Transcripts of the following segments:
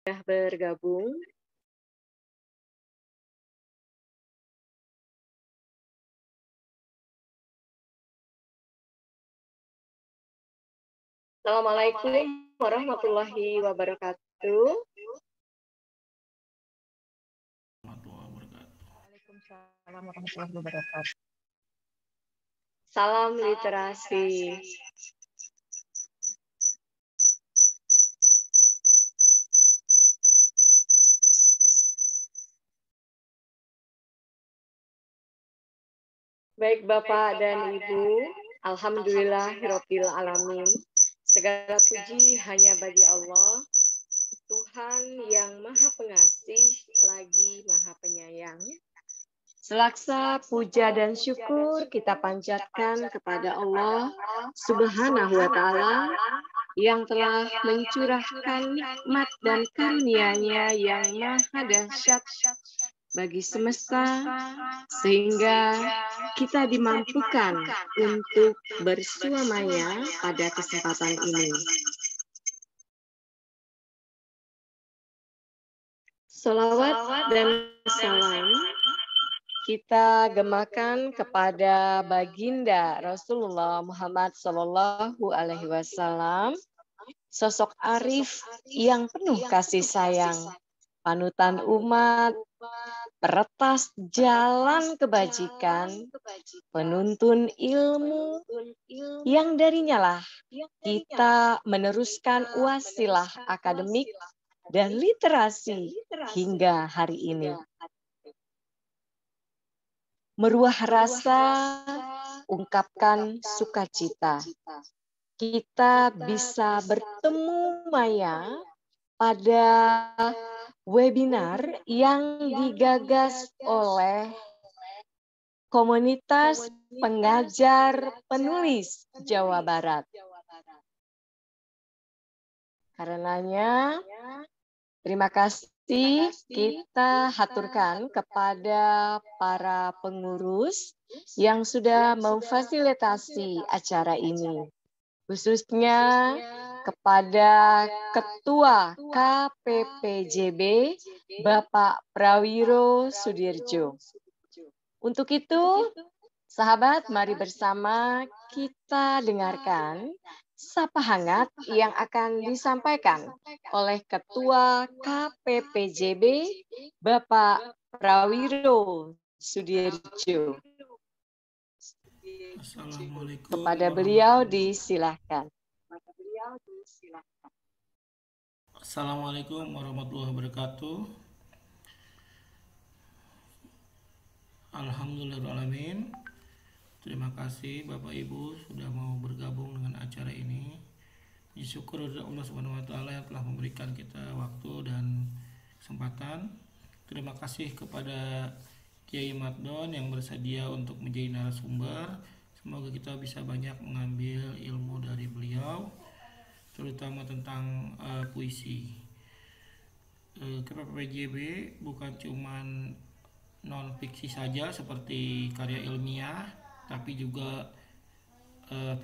bergabung. Assalamualaikum warahmatullahi wabarakatuh. Waalaikumsalam warahmatullahi wabarakatuh. Salam literasi. Baik Bapak dan Ibu, alhamdulillahirabbil alamin. Segala puji hanya bagi Allah, Tuhan yang Maha Pengasih lagi Maha Penyayang. Selaksa puja dan syukur kita panjatkan kepada Allah Subhanahu wa Ta'ala yang telah mencurahkan nikmat dan karunia-Nya yang maha dahsyat bagi semesta, sehingga kita dimampukan untuk bersuamanya pada kesempatan ini. Salawat dan salam kita gemakan kepada baginda Rasulullah Muhammad Sallallahu Alaihi Wasallam, sosok arif yang penuh kasih sayang, panutan umat, peretas jalan kebajikan, penuntun ilmu, yang darinya lah kita meneruskan wasilah akademik dan literasi hingga hari ini. Meruah rasa, ungkapkan sukacita. Kita bisa bertemu Maya pada webinar yang digagas oleh komunitas pengajar penulis Jawa Barat. Karenanya, terima kasih kita haturkan kepada para pengurus yang sudah memfasilitasi acara ini. Khususnya kepada Ketua KPPJB, Bapak Prawiro Sudirjo. Untuk itu, sahabat, mari bersama kita dengarkan sapa hangat yang akan disampaikan oleh Ketua KPPJB, Bapak Prawiro Sudirjo. Kepada beliau disilahkan. Assalamualaikum warahmatullahi wabarakatuh. Alhamdulillahirrahmanirrahim. Terima kasih Bapak Ibu sudah mau bergabung dengan acara ini. Syukur Allah Subhanahu wa Ta'ala yang telah memberikan kita waktu dan kesempatan. Terima kasih kepada Kiai Madon yang bersedia untuk menjadi narasumber. Semoga kita bisa banyak mengambil ilmu dari beliau, terutama tentang puisi. KPPJB bukan cuman non fiksi saja seperti karya ilmiah, tapi juga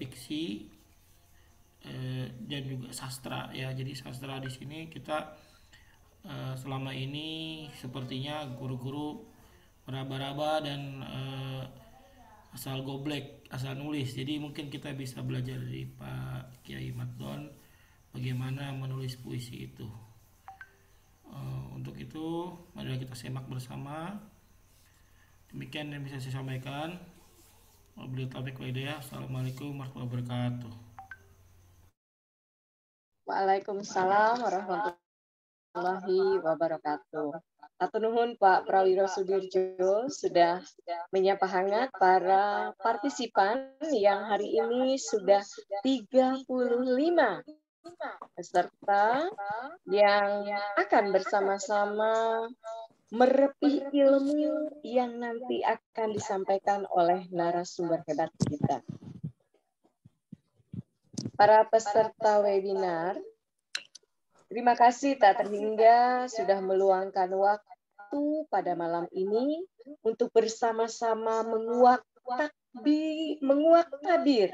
fiksi dan juga sastra ya. Jadi sastra di sini kita selama ini sepertinya guru-guru meraba-raba dan asal goblek, asal nulis. Jadi mungkin kita bisa belajar dari Pak Kiai Madon bagaimana menulis puisi itu. Untuk itu, mari kita simak bersama. Demikian yang bisa saya sampaikan. Assalamualaikum warahmatullahi wabarakatuh. Waalaikumsalam warahmatullahi wabarakatuh. Atur nuhun Pak Prawiro Sudirjo sudah menyapa hangat para partisipan yang hari ini sudah 35 peserta yang akan bersama-sama merepih ilmu yang nanti akan disampaikan oleh narasumber hebat kita. Para peserta webinar, terima kasih tak terhingga sudah meluangkan waktu pada malam ini untuk bersama-sama menguak tabir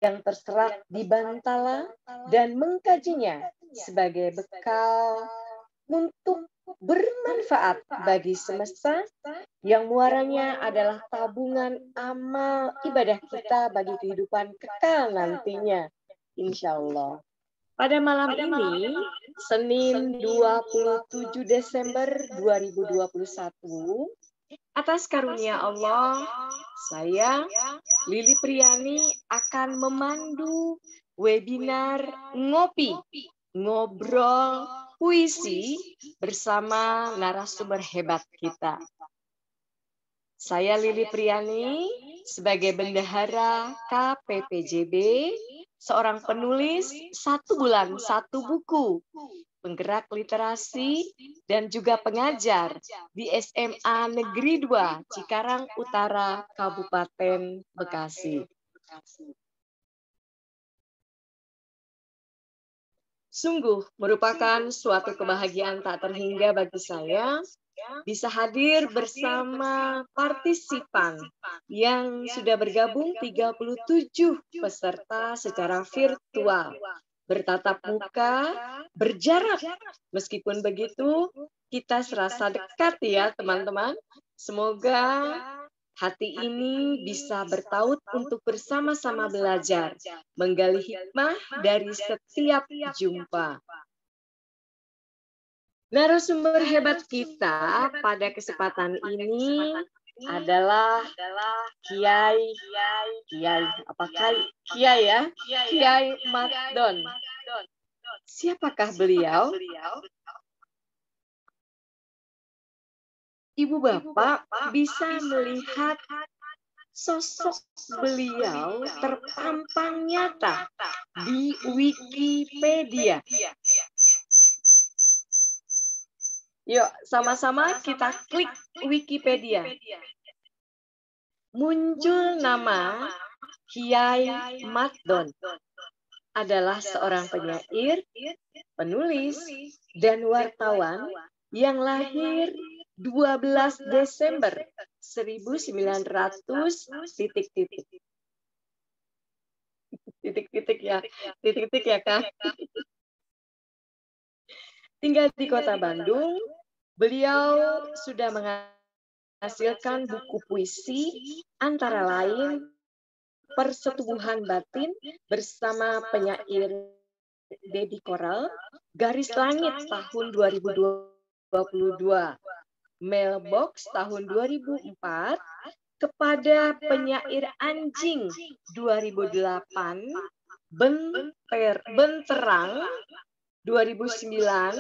yang terserat di Bantala dan mengkajinya sebagai bekal untuk bermanfaat bagi semesta yang muaranya adalah tabungan amal ibadah kita bagi kehidupan kekal nantinya, insya Allah. Pada malam ini, Senin 27 Desember 2021, atas karunia Allah, saya, Lili Priani, akan memandu webinar Ngobrol Puisi bersama narasumber hebat kita. Saya Lili Priani, sebagai bendahara KPPJB, seorang penulis 1 bulan 1 buku, penggerak literasi, dan juga pengajar di SMA Negeri 2 Cikarang Utara, Kabupaten Bekasi. Sungguh merupakan suatu kebahagiaan tak terhingga bagi saya bisa hadir bersama partisipan yang sudah bergabung 37 peserta secara virtual, bertatap muka, berjarak. Meskipun begitu, kita serasa dekat ya teman-teman. Semoga hati ini bisa bertaut untuk bersama-sama belajar, menggali hikmah dari setiap jumpa. Narasumber hebat kita pada kesempatan ini adalah Kiai Matdon. Siapakah beliau? Ibu Bapak bisa melihat sosok beliau terpampang nyata di Wikipedia. Yuk, sama-sama kita klik Wikipedia. Muncul nama Kiai Matdon. Adalah seorang penyair, penulis, dan wartawan yang lahir 12 Desember 1900 titik-titik ya Kak. Tinggal di Kota Bandung, beliau sudah menghasilkan buku puisi antara lain Persetubuhan Batin bersama penyair Dedi Koral, Garis Langit tahun 2022, Mailbox tahun 2004, Kepada Penyair Anjing 2008, Benterang 2009,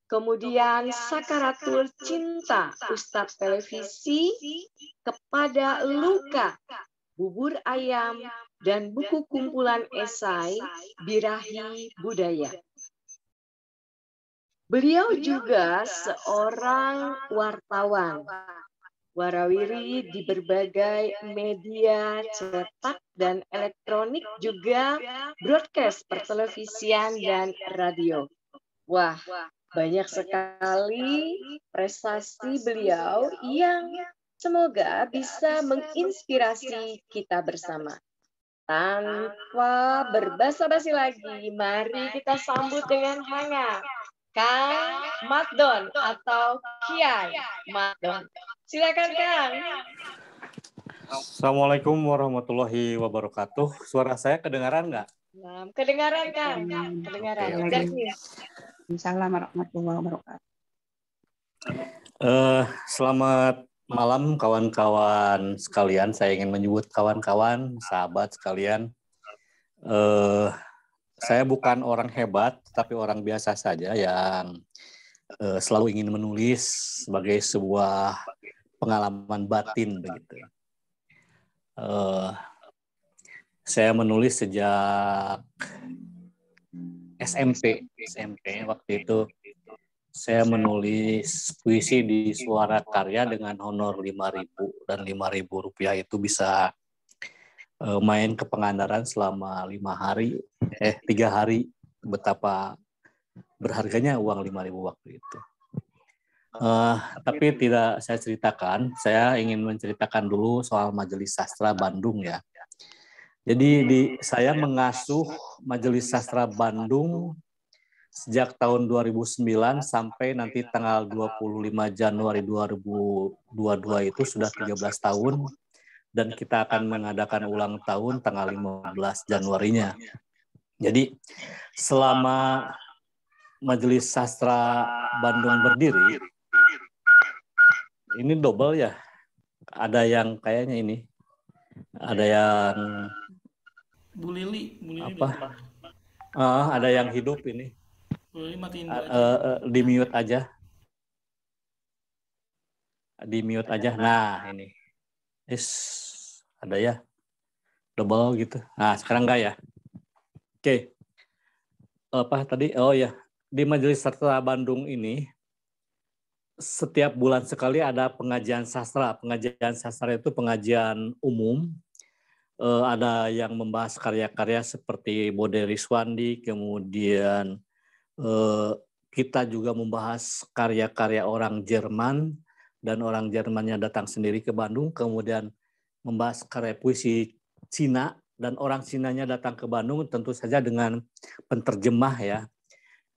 kemudian Sakaratul Cinta Ustadz Televisi, Kepada Luka, Bubur Ayam, dan buku kumpulan esai Birahi Budaya. Beliau juga seorang wartawan, warawiri di berbagai media cetak dan elektronik, juga broadcast pertelevisian dan radio. Wah, banyak sekali prestasi beliau yang semoga bisa menginspirasi kita bersama. Tanpa berbasa-basi lagi, mari kita sambut dengan hangat Kang Matdon atau Kiai Matdon. Silakan Kang. Assalamualaikum warahmatullahi wabarakatuh. Suara saya kedengaran nggak? Kedengaran Kang. Kedengaran. Assalamualaikum warahmatullahi wabarakatuh. Selamat malam kawan-kawan sekalian. Saya ingin menyebut kawan-kawan, sahabat sekalian. Saya bukan orang hebat, tapi orang biasa saja yang selalu ingin menulis sebagai sebuah pengalaman batin begitu. Saya menulis sejak SMP waktu itu. Saya menulis puisi di Suara Karya dengan honor 5.000 dan Rp5.000 itu bisa main ke Pangandaran selama 3 hari. Betapa berharganya uang 5.000 waktu itu. Tapi tidak saya ceritakan. Saya ingin menceritakan dulu soal Majelis Sastra Bandung ya. Jadi saya mengasuh Majelis Sastra Bandung sejak tahun 2009 sampai nanti tanggal 25 Januari 2022 itu sudah 13 tahun, dan kita akan mengadakan ulang tahun tanggal 15 Januarinya. Jadi selama Majelis Sastra Bandung berdiri, ini double ya. Ada yang kayaknya ini, ada yang Bu Lili apa? Ada yang hidup ini. Bu Lili matiin aja. Di mute aja. Di mute aja. Nah ini, ada ya, double gitu. Nah sekarang enggak ya? Oke. Apa tadi? Oh ya, di Majelis Sastra Bandung ini setiap bulan sekali ada pengajian sastra. Pengajian sastra itu pengajian umum. Ada yang membahas karya-karya seperti Bode Riswandi, kemudian kita juga membahas karya-karya orang Jerman, dan orang Jermannya datang sendiri ke Bandung, kemudian membahas karya puisi Cina, dan orang Cinanya datang ke Bandung tentu saja dengan penterjemah ya.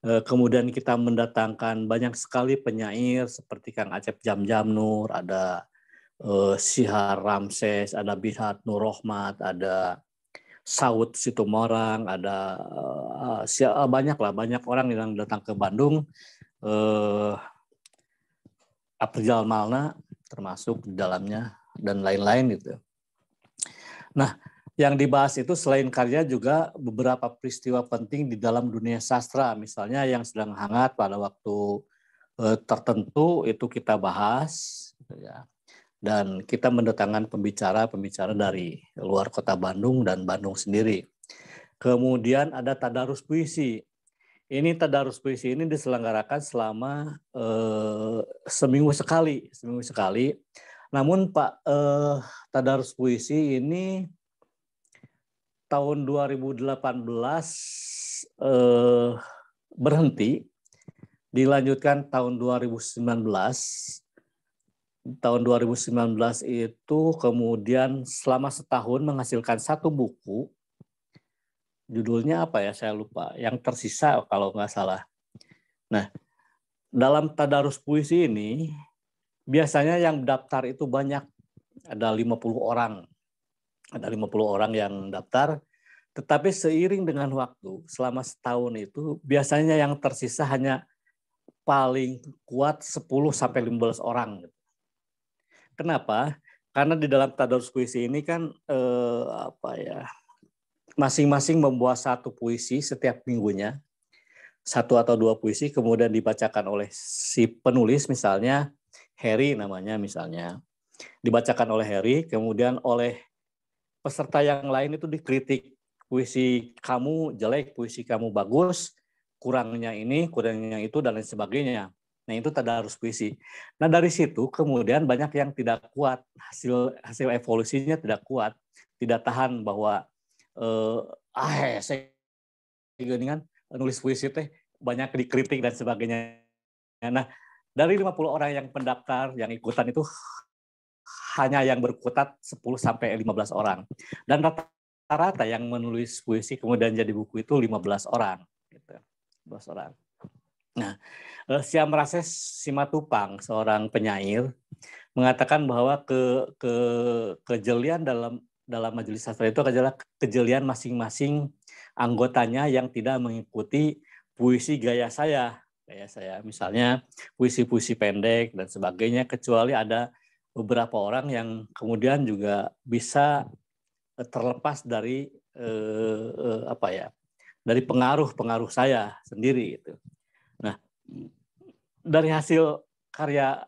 Kemudian kita mendatangkan banyak sekali penyair seperti Kang Acep Jamjamnur, ada Syihar Ramses, ada Bihat Nur Rohmat, ada Saud Situmorang, ada banyak orang yang datang ke Bandung. Aprijal Malna termasuk di dalamnya, dan lain-lain gitu. Nah, yang dibahas itu selain karya juga beberapa peristiwa penting di dalam dunia sastra, misalnya yang sedang hangat pada waktu tertentu itu kita bahas, gitu ya. Dan kita mendatangkan pembicara dari luar kota Bandung dan Bandung sendiri. Kemudian ada tadarus puisi. Ini tadarus puisi ini diselenggarakan selama seminggu sekali. Namun Pak, tadarus puisi ini tahun 2018 berhenti, dilanjutkan tahun 2019. Tahun 2019 itu kemudian selama setahun menghasilkan satu buku. Judulnya apa ya, saya lupa. Yang tersisa kalau nggak salah. Nah, dalam tadarus puisi ini biasanya yang daftar itu banyak. Ada 50 orang. Ada 50 orang yang daftar, tetapi seiring dengan waktu, selama setahun itu, biasanya yang tersisa hanya paling kuat 10-15 orang. Kenapa? Karena di dalam tadarus puisi ini kan, masing-masing membuat satu puisi setiap minggunya, 1 atau 2 puisi, kemudian dibacakan oleh si penulis, misalnya Harry namanya misalnya, dibacakan oleh Harry, kemudian oleh peserta yang lain itu dikritik, puisi kamu jelek, puisi kamu bagus, kurangnya ini, kurangnya itu, dan lain sebagainya. Nah itu tadarus puisi. Nah dari situ kemudian banyak yang tidak kuat, hasil evolusinya tidak kuat, tidak tahan bahwa saya gini kan nulis puisi teh banyak dikritik dan sebagainya. Nah dari 50 orang yang pendaftar yang ikutan itu hanya yang berkutat 10-15 orang. Dan rata-rata yang menulis puisi kemudian jadi buku itu 15 orang. Gitu. 15 orang. Nah, Syam Rases Simatupang, seorang penyair, mengatakan bahwa kejelian dalam majelis sastra itu adalah kejelian masing-masing anggotanya yang tidak mengikuti puisi gaya saya. Misalnya puisi-puisi pendek dan sebagainya, kecuali ada beberapa orang yang kemudian juga bisa terlepas dari dari pengaruh saya sendiri gitu. Nah, dari hasil karya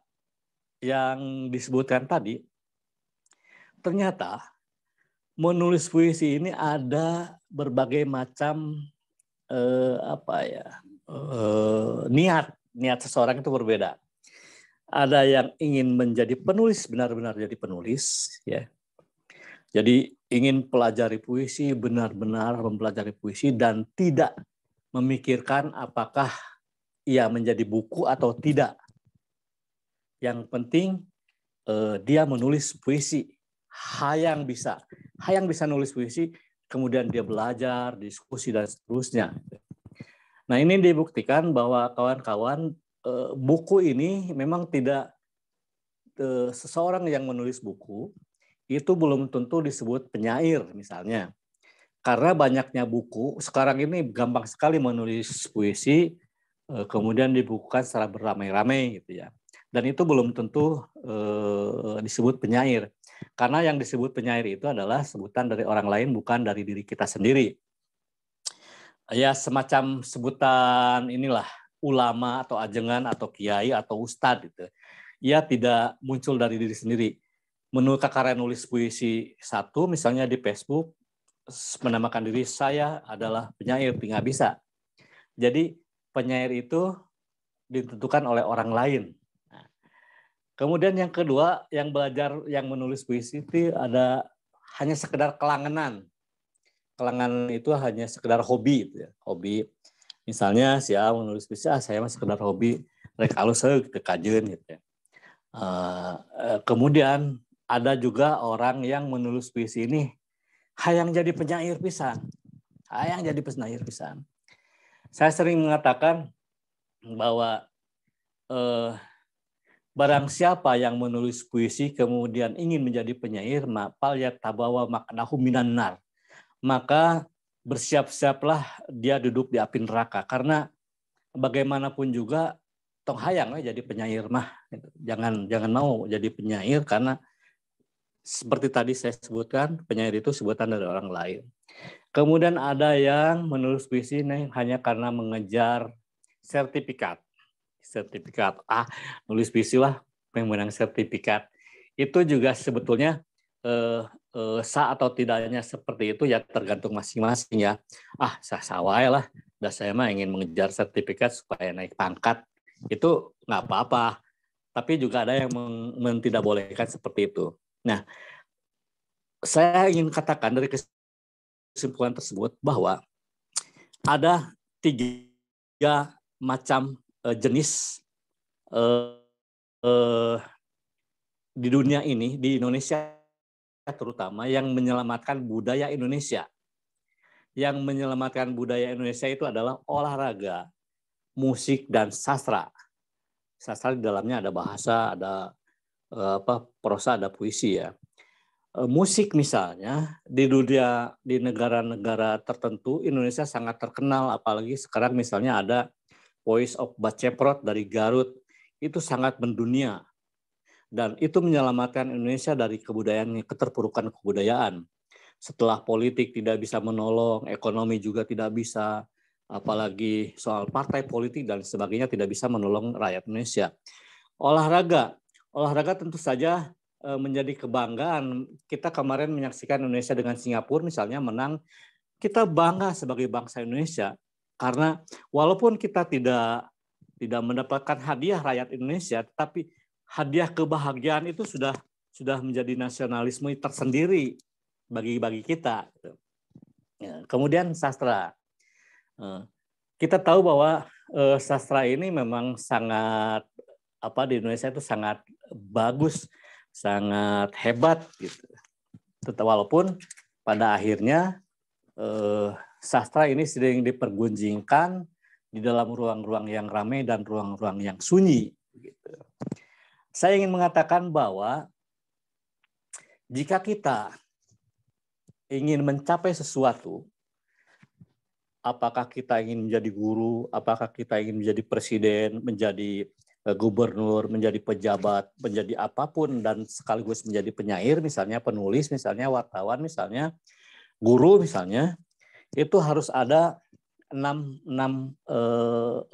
yang disebutkan tadi, ternyata menulis puisi ini ada berbagai macam niat seseorang itu berbeda. Ada yang ingin menjadi penulis, benar-benar jadi penulis, ya. Jadi ingin pelajari puisi, benar-benar mempelajari puisi dan tidak memikirkan apakah ia menjadi buku atau tidak. Yang penting dia menulis puisi. Hayang bisa nulis puisi kemudian dia belajar, diskusi, dan seterusnya. Nah, ini dibuktikan bahwa kawan-kawan, buku ini memang tidak, seseorang yang menulis buku itu belum tentu disebut penyair misalnya. Karena banyaknya buku, sekarang ini gampang sekali menulis puisi, kemudian dibukukan secara beramai-ramai gitu ya. Dan itu belum tentu disebut penyair. Karena yang disebut penyair itu adalah sebutan dari orang lain, bukan dari diri kita sendiri. Ya semacam sebutan inilah, ulama atau ajengan atau kiai atau ustadz gitu. Ia tidak muncul dari diri sendiri. Menurut karya nulis puisi satu misalnya di Facebook, menamakan diri saya adalah penyair, nggak bisa. Jadi penyair itu ditentukan oleh orang lain. Nah, kemudian yang kedua, yang belajar, yang menulis puisi itu ada hanya sekedar kelangenan. Kelangenan itu hanya sekedar hobi, gitu ya. Hobi. Misalnya si A menulis puisi, saya mah sekedar hobi, rek alus gitu kajeun gitu ya. Kemudian ada juga orang yang menulis puisi ini hayang jadi penyair pisan. Hayang jadi penyair pisan. Saya sering mengatakan bahwa barang siapa yang menulis puisi kemudian ingin menjadi penyair, mapal ya tabawa maknahu minan nar. Maka bersiap-siaplah dia duduk di api neraka. Karena bagaimanapun juga tong hayang jadi penyair mah. Jangan mau jadi penyair karena seperti tadi saya sebutkan, penyair itu sebutan dari orang lain. Kemudian ada yang menulis puisi hanya karena mengejar sertifikat. Nulis puisi lah menang sertifikat. Itu juga sebetulnya sah atau tidaknya seperti itu ya tergantung masing-masing ya. Sawai lah. Dan saya mah ingin mengejar sertifikat supaya naik pangkat. Itu nggak apa-apa. Tapi juga ada yang tidak bolehkan seperti itu. Nah, saya ingin katakan dari kesimpulan tersebut bahwa ada 3 macam jenis di dunia ini, di Indonesia terutama, yang menyelamatkan budaya Indonesia. Yang menyelamatkan budaya Indonesia itu adalah olahraga, musik, dan sastra. Sastra di dalamnya ada bahasa, ada prosa, ada puisi ya. Musik misalnya di dunia, di negara-negara tertentu Indonesia sangat terkenal, apalagi sekarang misalnya ada Voice of Baceprot dari Garut, itu sangat mendunia dan itu menyelamatkan Indonesia dari kebudayaan, keterpurukan kebudayaan. Setelah politik tidak bisa menolong, ekonomi juga tidak bisa, apalagi soal partai politik dan sebagainya tidak bisa menolong rakyat Indonesia. Olahraga tentu saja menjadi kebanggaan. Kita kemarin menyaksikan Indonesia dengan Singapura misalnya menang. Kita bangga sebagai bangsa Indonesia karena walaupun kita tidak mendapatkan hadiah rakyat Indonesia, tapi hadiah kebahagiaan itu sudah menjadi nasionalisme tersendiri bagi kita. Kemudian sastra. Kita tahu bahwa sastra ini memang sangat di Indonesia itu sangat bagus, sangat hebat gitu. Walaupun pada akhirnya sastra ini sering dipergunjingkan di dalam ruang-ruang yang ramai dan ruang-ruang yang sunyi. Gitu. Saya ingin mengatakan bahwa jika kita ingin mencapai sesuatu, apakah kita ingin menjadi guru, apakah kita ingin menjadi presiden, menjadi gubernur, menjadi pejabat, menjadi apapun, dan sekaligus menjadi penyair, misalnya penulis, misalnya wartawan, misalnya guru, misalnya, itu harus ada 6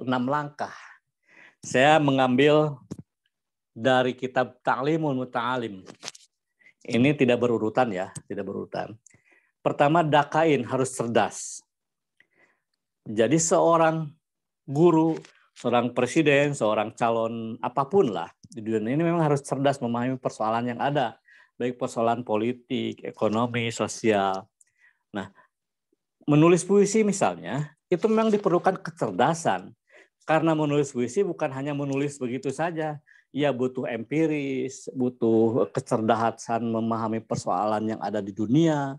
langkah. Saya mengambil dari kitab Ta'limul Muta'alim. Ini tidak berurutan ya, tidak berurutan. Pertama, dakain, harus cerdas. Jadi seorang guru, seorang presiden, seorang calon apapun lah di dunia ini memang harus cerdas memahami persoalan yang ada, baik persoalan politik, ekonomi, sosial. Nah, menulis puisi misalnya, itu memang diperlukan kecerdasan. Karena menulis puisi bukan hanya menulis begitu saja. Ia butuh empiris, butuh kecerdasan memahami persoalan yang ada di dunia,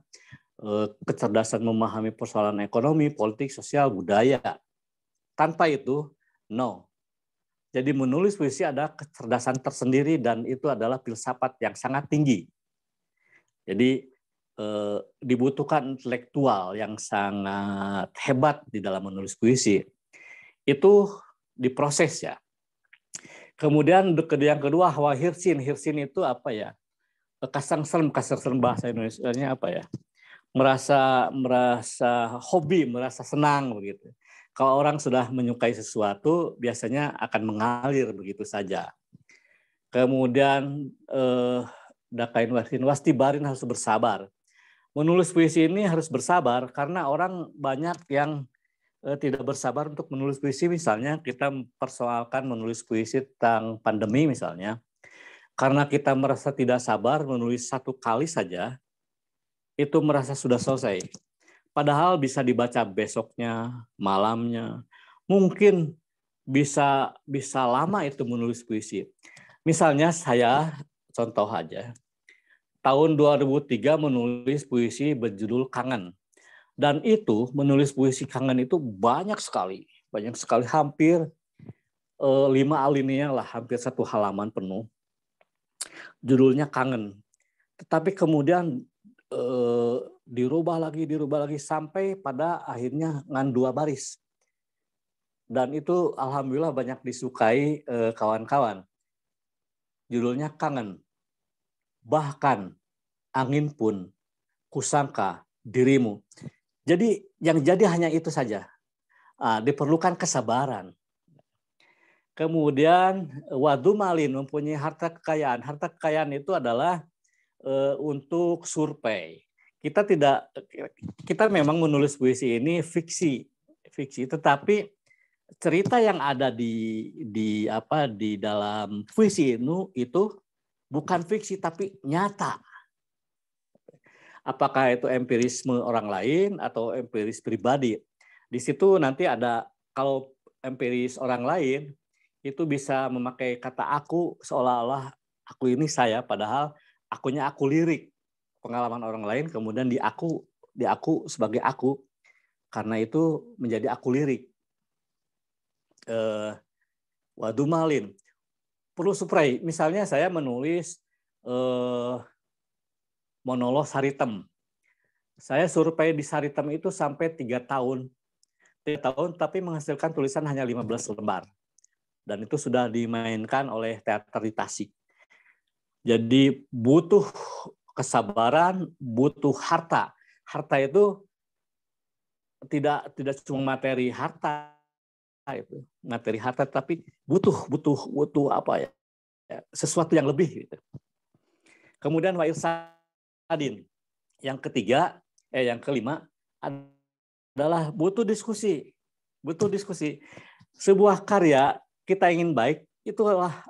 kecerdasan memahami persoalan ekonomi, politik, sosial, budaya. Tanpa itu, no. Jadi menulis puisi ada kecerdasan tersendiri dan itu adalah filsafat yang sangat tinggi. Jadi dibutuhkan intelektual yang sangat hebat di dalam menulis puisi. Itu diproses ya. Kemudian yang kedua, hawa hirsin. Hirsin itu apa ya? Kasar serem bahasa Indonesianya apa ya? Merasa hobi, merasa senang begitu. Kalau orang sudah menyukai sesuatu, biasanya akan mengalir begitu saja. Kemudian dakain wastibarin harus bersabar. Menulis puisi ini harus bersabar karena orang banyak yang tidak bersabar untuk menulis puisi. Misalnya kita persoalkan menulis puisi tentang pandemi misalnya. Karena kita merasa tidak sabar menulis satu kali saja, itu merasa sudah selesai. Padahal bisa dibaca besoknya, malamnya. Mungkin bisa lama itu menulis puisi. Misalnya saya, contoh aja, tahun 2003 menulis puisi berjudul Kangen. Dan itu menulis puisi kangen itu banyak sekali, hampir 5 alinea lah, hampir 1 halaman penuh. Judulnya Kangen. Tetapi kemudian dirubah lagi sampai pada akhirnya ngan 2 baris. Dan itu alhamdulillah banyak disukai kawan-kawan. Judulnya Kangen. Bahkan angin pun kusangka dirimu. Jadi yang jadi hanya itu saja. Diperlukan kesabaran. Kemudian wadumalin mempunyai harta kekayaan. Harta kekayaan itu adalah untuk survei. Kita memang menulis puisi ini fiksi, tetapi cerita yang ada di dalam puisi itu bukan fiksi tapi nyata. Apakah itu empirisme orang lain atau empiris pribadi. Di situ nanti ada, kalau empiris orang lain, itu bisa memakai kata aku, seolah-olah aku ini saya, padahal akunya aku lirik. Pengalaman orang lain, kemudian di aku sebagai aku, karena itu menjadi aku lirik. Wadumalin. Perlu survei. Misalnya saya menulis monolog Saritem. Saya survei di Saritem itu sampai 3 tahun. 3 tahun tapi menghasilkan tulisan hanya 15 lembar. Dan itu sudah dimainkan oleh teater di Tasik. Jadi butuh kesabaran, butuh harta. Harta itu tidak cuma materi harta itu. Materi harta tapi butuh apa ya? Sesuatu yang lebih gitu. Kemudian wa irsadin. Yang kelima adalah butuh diskusi. Sebuah karya kita ingin baik, itulah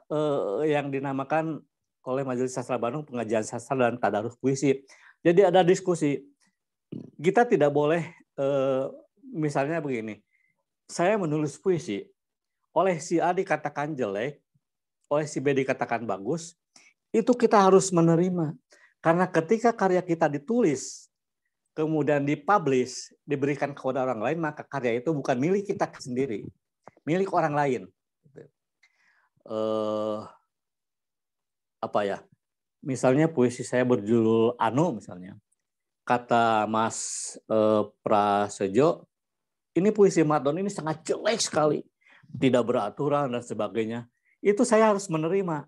yang dinamakan oleh Majelis Sastra Bandung pengajian sastra dan tadarus puisi. Jadi ada diskusi. Kita tidak boleh misalnya begini. Saya menulis puisi, oleh si A dikatakan jelek, oleh si B dikatakan bagus, itu kita harus menerima. Karena ketika karya kita ditulis, kemudian dipublish, diberikan kepada orang lain, maka karya itu bukan milik kita sendiri, milik orang lain. Misalnya puisi saya berjudul Anu misalnya, kata Mas Prasejo, ini puisi Madon ini sangat jelek sekali, tidak beraturan dan sebagainya. Itu saya harus menerima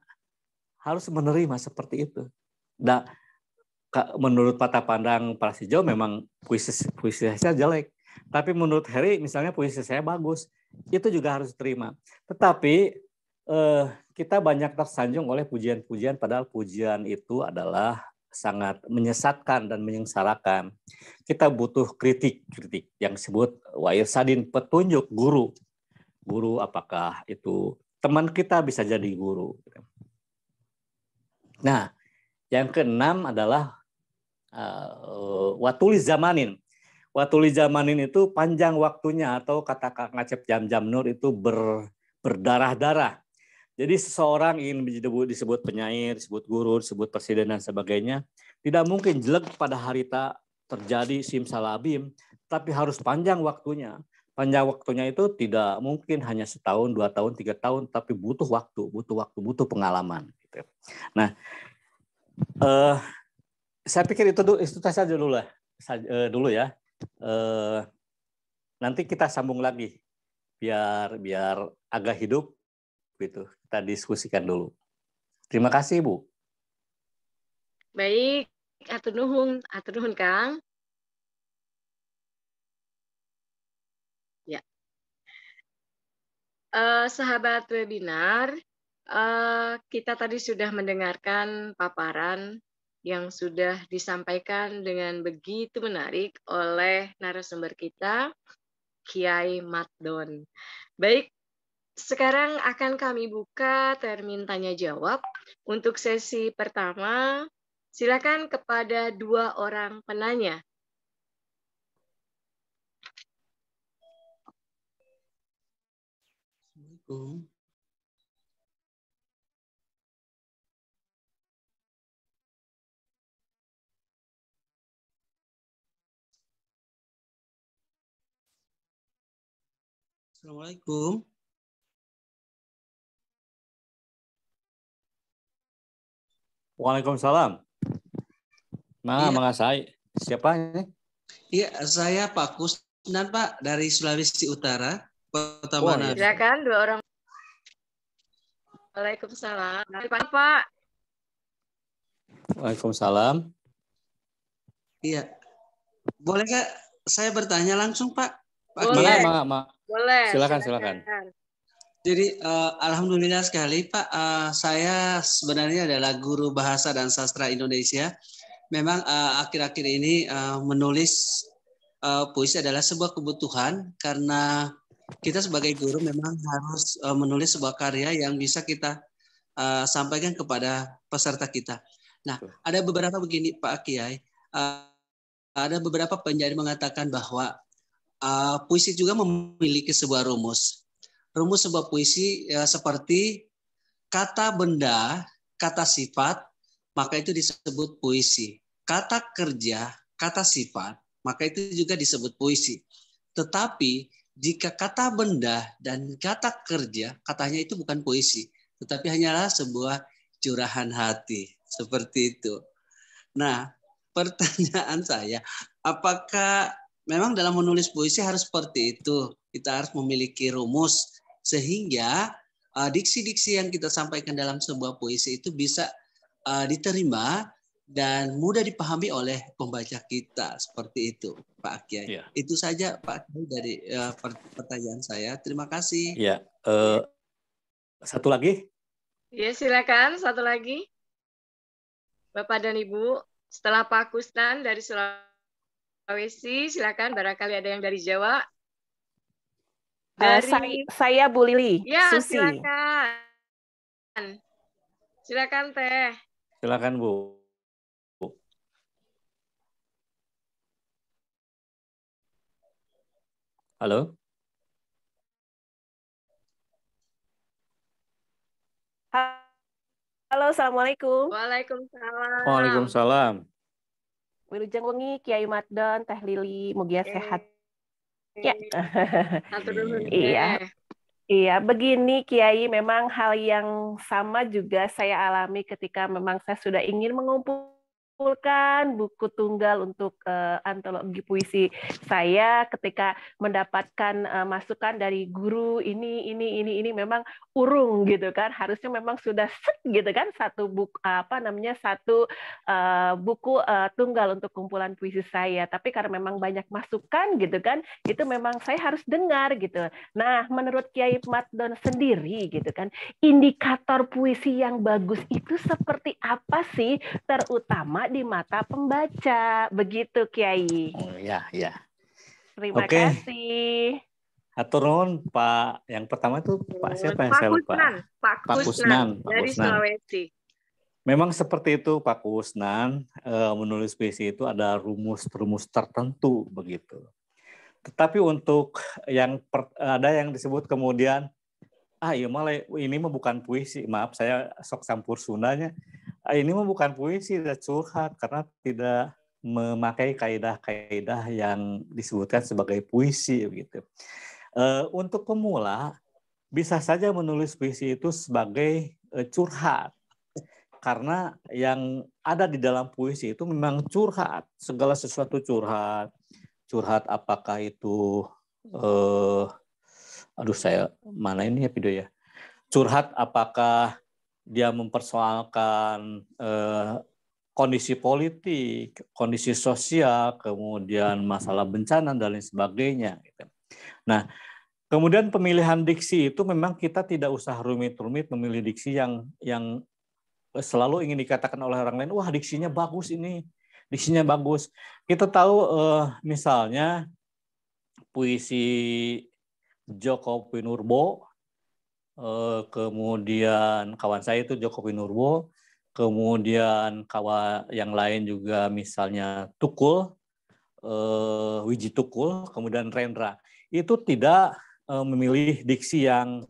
seperti itu. Nah, menurut mata pandang Prasejo memang puisi saya jelek, tapi menurut Heri misalnya puisi saya bagus, itu juga harus terima. Tetapi kita banyak tersanjung oleh pujian-pujian, padahal pujian itu adalah sangat menyesatkan dan menyengsarakan. Kita butuh kritik yang disebut wa irsadin, petunjuk guru. Guru apakah itu teman kita, bisa jadi guru. Nah, yang keenam adalah watulis zamanin. Watulis zamanin itu panjang waktunya, atau kata Kak Ngacep Jam Nur itu berdarah-darah. Jadi seseorang ingin disebut penyair, disebut guru, disebut presiden dan sebagainya, tidak mungkin jelek pada harita terjadi simsalabim, tapi harus panjang waktunya. Panjang waktunya itu tidak mungkin hanya setahun, 2 tahun, 3 tahun, tapi butuh waktu, butuh pengalaman. Gitu. Nah, saya pikir itu saja dulu ya. Nanti kita sambung lagi, biar agak hidup, gitu. Kita diskusikan dulu. Terima kasih, Bu. Baik, atur nuhun Kang. Ya. Sahabat webinar, kita tadi sudah mendengarkan paparan yang sudah disampaikan dengan begitu menarik oleh narasumber kita, Kiai Matdon. Baik, sekarang akan kami buka termin tanya jawab. Untuk sesi pertama, silakan kepada 2 orang penanya. Assalamualaikum. Waalaikumsalam. Iya. Mengasai. Siapa ini? Iya, saya Pak Kusnan, Pak, dari Sulawesi Utara, Kota Manado. Silakan 2 orang. Waalaikumsalam. Pak. Waalaikumsalam. Iya. Boleh nggak saya bertanya langsung, Pak? Boleh. Boleh. Silakan. Jadi alhamdulillah sekali Pak, saya sebenarnya adalah guru bahasa dan sastra Indonesia. Memang akhir-akhir ini menulis puisi adalah sebuah kebutuhan karena kita sebagai guru memang harus menulis sebuah karya yang bisa kita sampaikan kepada peserta kita. Nah, ada beberapa begini Pak Kiai, ada beberapa penyair mengatakan bahwa puisi juga memiliki sebuah rumus. Rumus sebuah puisi seperti kata benda, kata sifat, maka itu disebut puisi. Kata kerja, kata sifat, maka itu juga disebut puisi. Tetapi jika kata benda dan kata kerja, katanya itu bukan puisi, tetapi hanyalah sebuah curahan hati. Seperti itu. Nah, pertanyaan saya, apakah memang dalam menulis puisi harus seperti itu? Kita harus memiliki rumus sehingga diksi-diksi yang kita sampaikan dalam sebuah puisi itu bisa diterima dan mudah dipahami oleh pembaca kita. Seperti itu, Pak Kiai. Ya. Itu saja, Pak Kiai, dari pertanyaan saya. Terima kasih. Ya, satu lagi? Ya, silakan. Satu lagi. Bapak dan Ibu, setelah Pak Kusnan dari Sulawesi, silakan. Barangkali ada yang dari Jawa. Saya Bu Lili. Ya, Susi. Silakan Teh. Silakan Bu. Halo. Halo, assalamualaikum. Waalaikumsalam. Waalaikumsalam. Wilujeng wengi Kiai Matdon, Teh Lili, mugia sehat. Ya. Iya, begini Kiai, memang hal yang sama juga saya alami ketika memang saya sudah ingin mengumpulkan buku tunggal untuk antologi puisi saya. Ketika mendapatkan masukan dari guru ini memang urung gitu kan, harusnya memang sudah set gitu kan satu buku buku tunggal untuk kumpulan puisi saya, tapi karena memang banyak masukan gitu kan, itu memang saya harus dengar gitu. Nah, menurut Kiai Matdon sendiri gitu kan, indikator puisi yang bagus itu seperti apa sih, terutama di mata pembaca, begitu Kiai? Oh, ya. Terima kasih. Hatur nuhun Pak. Yang pertama itu Pak siapa yang saya lupa? Pak Kusnan dari Sulawesi. Memang seperti itu Pak Kusnan, menulis puisi itu ada rumus tertentu begitu. Tetapi untuk ada yang disebut kemudian, ini mah bukan puisi, maaf saya sok campur Sundanya, ini mah bukan puisi, tidak curhat karena tidak memakai kaidah-kaidah yang disebutkan sebagai puisi begitu. Untuk pemula bisa saja menulis puisi itu sebagai curhat. Karena yang ada di dalam puisi itu memang curhat, segala sesuatu curhat. Curhat apakah itu saya mana ini ya video ya. Curhat apakah dia mempersoalkan kondisi politik, kondisi sosial, kemudian masalah bencana dan lain sebagainya. Nah, kemudian pemilihan diksi itu memang kita tidak usah rumit-rumit memilih diksi yang selalu ingin dikatakan oleh orang lain, wah diksinya bagus ini, diksinya bagus. Kita tahu misalnya puisi Djoko Pinurbo, kemudian kawan saya itu Djoko Pinurbo, kemudian kawan yang lain juga misalnya Tukul, Wiji Tukul, kemudian Rendra. Itu tidak memilih diksi yang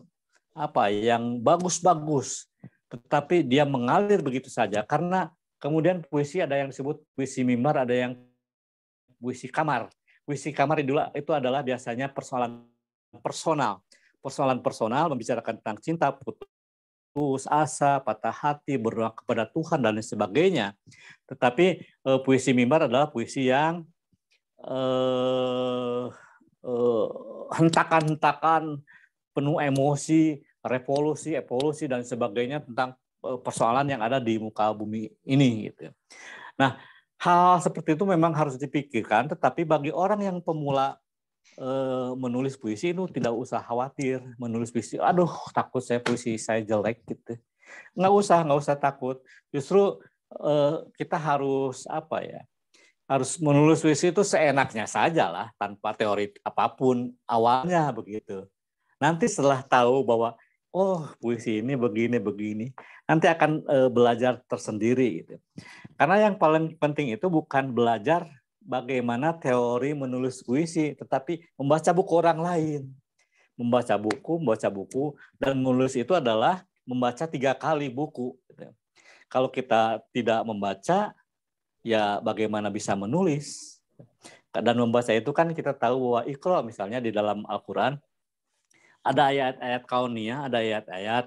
yang bagus-bagus, tetapi dia mengalir begitu saja. Karena kemudian puisi ada yang disebut puisi mimbar, ada yang puisi kamar. Puisi kamar itu adalah biasanya persoalan personal, membicarakan tentang cinta, putus asa, patah hati, berdoa kepada Tuhan dan lain sebagainya. Tetapi puisi mimbar adalah puisi yang hentakan-hentakan, penuh emosi, revolusi, evolusi dan sebagainya tentang persoalan yang ada di muka bumi ini gitu. Nah, hal seperti itu memang harus dipikirkan, tetapi bagi orang yang pemula menulis puisi itu tidak usah khawatir menulis puisi. Aduh, takut saya puisi saya jelek gitu. Nggak usah takut. Justru kita harus harus menulis puisi itu seenaknya saja lah, tanpa teori apapun awalnya begitu. Nanti setelah tahu bahwa puisi ini begini, nanti akan belajar tersendiri gitu. Karena yang paling penting itu bukan belajar bagaimana teori menulis puisi, tetapi membaca buku orang lain. Membaca buku, dan menulis itu adalah membaca 3 kali buku. Kalau kita tidak membaca, ya bagaimana bisa menulis? Dan membaca itu kan kita tahu bahwa Iqra misalnya di dalam Al-Quran, ada ayat-ayat kauniyah, ada ayat-ayat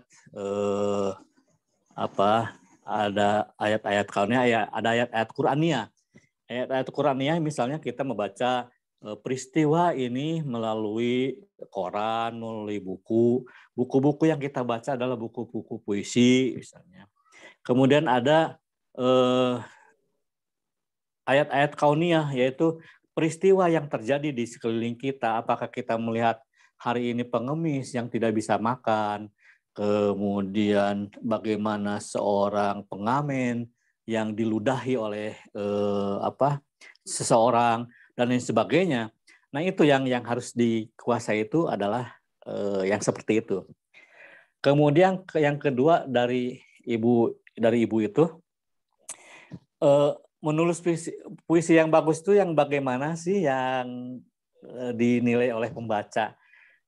ada ayat-ayat kauniyah, ada ayat-ayat Qur'aniyah. Ayat-ayat Qur'aniyah misalnya kita membaca peristiwa ini melalui koran, melalui buku-buku yang kita baca adalah buku-buku puisi misalnya. Kemudian ada ayat-ayat kauniyah, yaitu peristiwa yang terjadi di sekeliling kita. Apakah kita melihat hari ini pengemis yang tidak bisa makan, kemudian bagaimana seorang pengamen yang diludahi oleh seseorang dan lain sebagainya. Nah, itu yang harus dikuasai itu adalah yang seperti itu. Kemudian yang kedua dari ibu itu menulis puisi yang bagus itu yang bagaimana sih yang dinilai oleh pembaca.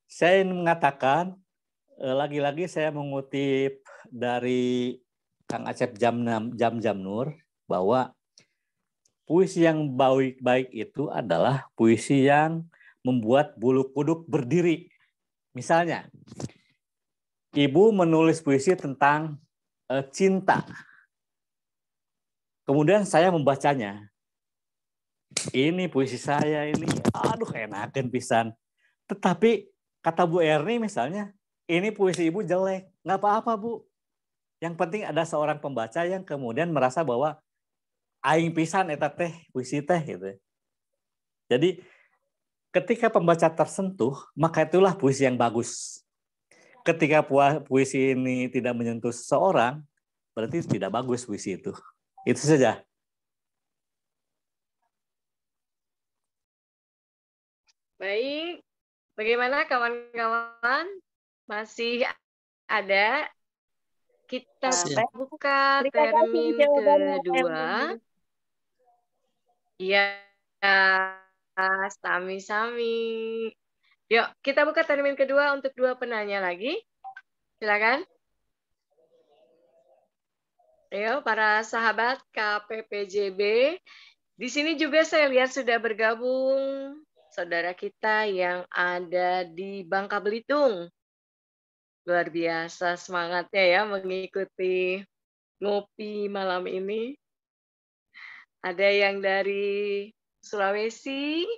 Saya ingin mengatakan, lagi-lagi saya mengutip dari Kang Acep Jamnur, bahwa puisi yang baik itu adalah puisi yang membuat bulu kuduk berdiri. Misalnya, ibu menulis puisi tentang cinta. Kemudian saya membacanya. Ini puisi saya ini, aduh enakan pisan. Tetapi kata Bu Erni misalnya, ini puisi ibu jelek. Nggak apa-apa Bu. Yang penting ada seorang pembaca yang kemudian merasa bahwa aing pisan eta teh puisi teh gitu. Jadi ketika pembaca tersentuh, maka itulah puisi yang bagus. Ketika puisi ini tidak menyentuh seseorang, berarti tidak bagus puisi itu. Itu saja. Baik, bagaimana kawan-kawan? Masih ada? Kita buka termin kedua. Iya, sami-sami. Yuk, kita buka termin kedua untuk 2 penanya lagi. Silakan. Ayo, para sahabat KPPJB Di sini juga saya lihat sudah bergabung saudara kita yang ada di Bangka Belitung. Luar biasa semangatnya ya mengikuti ngopi malam ini. Ada yang dari Sulawesi,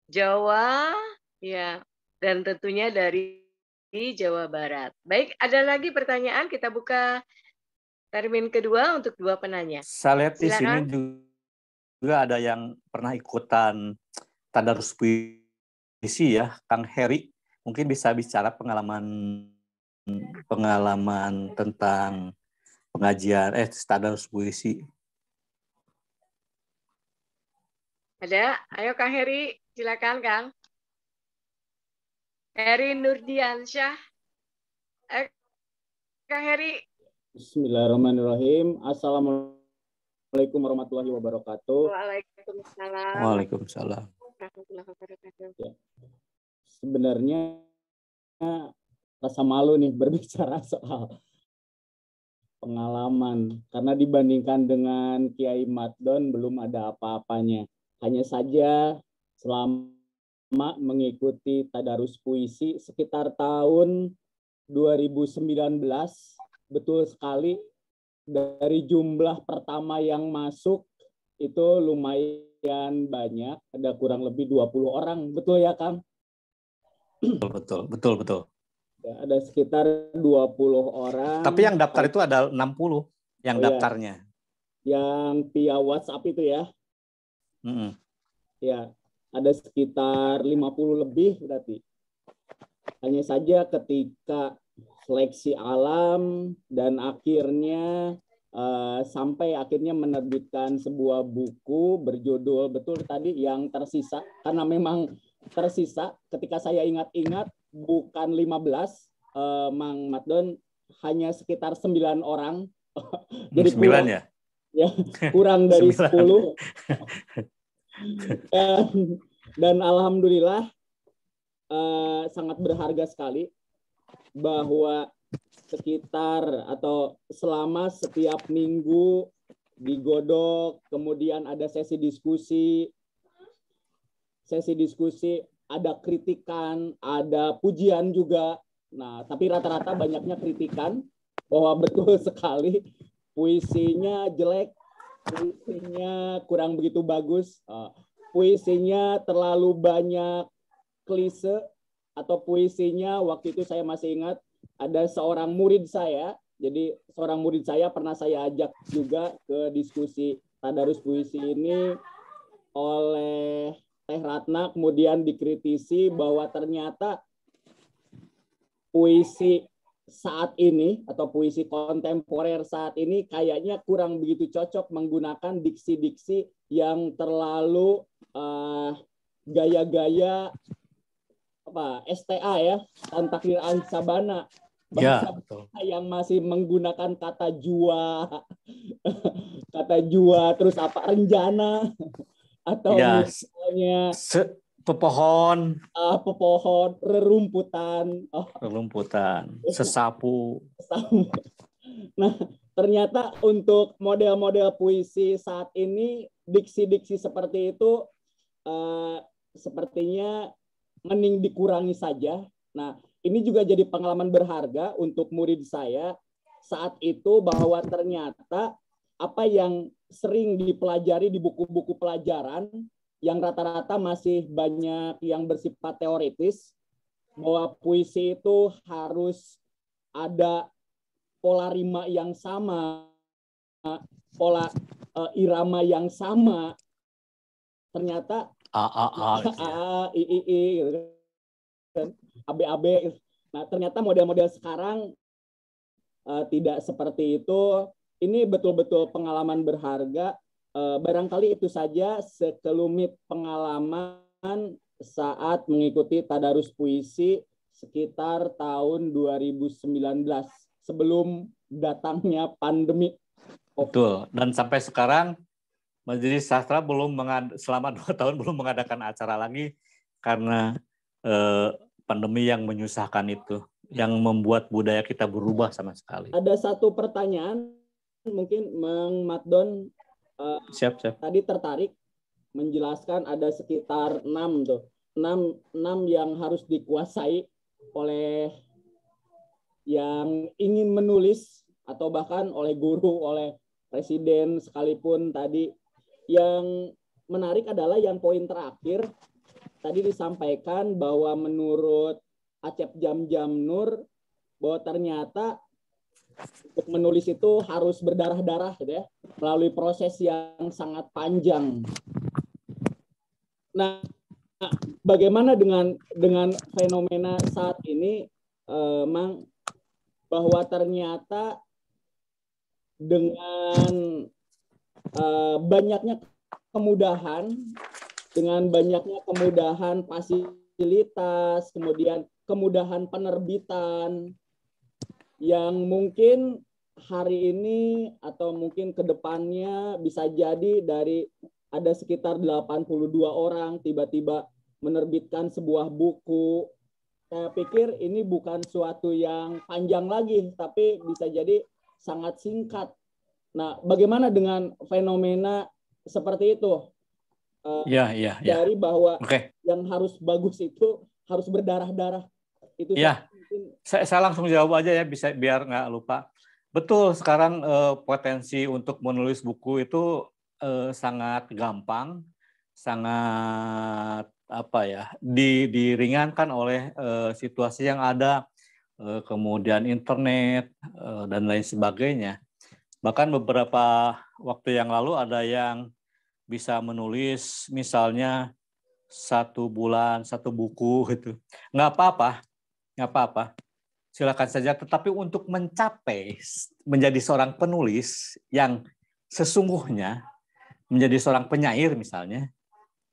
Jawa, ya, dan tentunya dari Jawa Barat. Baik, ada lagi pertanyaan, kita buka termin kedua untuk dua penanya. Saya lihat di sini Silakan. juga ada yang pernah ikutan tadarus puisi ya, Kang Heri. Mungkin bisa bicara pengalaman tentang pengajian tadarus puisi. Ada? Ayo Kang Heri, silakan Kang. Heri Nurdiansyah. Kang Heri. Bismillahirrahmanirrahim. Assalamualaikum warahmatullahi wabarakatuh. Waalaikumsalam. Waalaikumsalam. Warahmatullahi wabarakatuh. Ya. Sebenarnya rasa malu nih berbicara soal pengalaman. Karena dibandingkan dengan Kiai Matdon belum ada apa-apanya. Hanya saja selama mengikuti tadarus puisi sekitar tahun 2019, betul sekali dari jumlah pertama yang masuk itu lumayan banyak, ada kurang lebih 20 orang, betul ya Kang? Betul. Ya, ada sekitar 20 orang. Tapi yang daftar itu ada 60 yang daftarnya. Ya. Yang via WhatsApp itu ya. Ya, ada sekitar 50 lebih berarti. Hanya saja ketika seleksi alam dan akhirnya sampai akhirnya menerbitkan sebuah buku berjudul betul tadi yang tersisa, karena memang tersisa ketika saya ingat-ingat bukan 15, Mang Matdon, hanya sekitar 9 orang. Jadi 9 kurang, ya? Ya, kurang dari 9. 10. Dan alhamdulillah sangat berharga sekali bahwa sekitar atau selama setiap minggu digodok, kemudian ada sesi diskusi, ada kritikan, ada pujian juga. Nah, tapi rata-rata banyaknya kritikan bahwa betul sekali puisinya jelek, puisinya kurang begitu bagus, puisinya terlalu banyak klise, atau puisinya waktu itu saya masih ingat ada seorang murid saya, jadi seorang murid saya pernah saya ajak juga ke diskusi tadarus puisi ini oleh Teh Ratna, kemudian dikritisi bahwa ternyata puisi saat ini atau puisi kontemporer saat ini kayaknya kurang begitu cocok menggunakan diksi-diksi yang terlalu gaya-gaya STA ya, Tantakdir Al-Sabana, Ya, yang masih menggunakan kata jua, terus renjana, atau ya, misalnya pepohon, rerumputan, sesapu. Nah, ternyata untuk model-model puisi saat ini, diksi-diksi seperti itu sepertinya mending dikurangi saja. Nah, ini juga jadi pengalaman berharga untuk murid saya saat itu, bahwa ternyata apa yang sering dipelajari di buku-buku pelajaran yang rata-rata masih banyak yang bersifat teoritis, bahwa puisi itu harus ada pola rima yang sama, pola irama yang sama. Ternyata gitu kan, AB. Nah, ternyata model-model sekarang tidak seperti itu. Ini betul-betul pengalaman berharga. Barangkali itu saja sekelumit pengalaman saat mengikuti tadarus puisi sekitar tahun 2019 sebelum datangnya pandemi. Betul. Dan sampai sekarang Majelis Sastra selama 2 tahun belum mengadakan acara lagi karena pandemi yang menyusahkan itu, yang membuat budaya kita berubah sama sekali. Ada satu pertanyaan, mungkin Mang Matdon siap. tadi tertarik menjelaskan ada sekitar 6 tuh. 6 yang harus dikuasai oleh yang ingin menulis atau bahkan oleh guru, oleh presiden sekalipun tadi. Yang menarik adalah yang poin terakhir tadi disampaikan bahwa menurut Acep Jam Nur bahwa ternyata untuk menulis itu harus berdarah-darah gitu ya, melalui proses yang sangat panjang. Nah, bagaimana dengan fenomena saat ini, Mang, bahwa ternyata dengan banyaknya kemudahan, fasilitas, kemudian kemudahan penerbitan yang mungkin hari ini atau mungkin ke depannya bisa jadi dari ada sekitar 82 orang tiba-tiba menerbitkan sebuah buku. Saya pikir ini bukan suatu yang panjang lagi, tapi bisa jadi sangat singkat. Nah, bagaimana dengan fenomena seperti itu? Dari bahwa yang harus bagus itu harus berdarah-darah. Itu saya langsung jawab aja ya, bisa biar nggak lupa. Betul, sekarang potensi untuk menulis buku itu sangat gampang, sangat diringankan oleh situasi yang ada, kemudian internet dan lain sebagainya. Bahkan beberapa waktu yang lalu ada yang bisa menulis misalnya 1 bulan 1 buku gitu. Nggak apa-apa. Silakan saja. Tetapi untuk mencapai menjadi seorang penulis yang sesungguhnya, menjadi seorang penyair misalnya,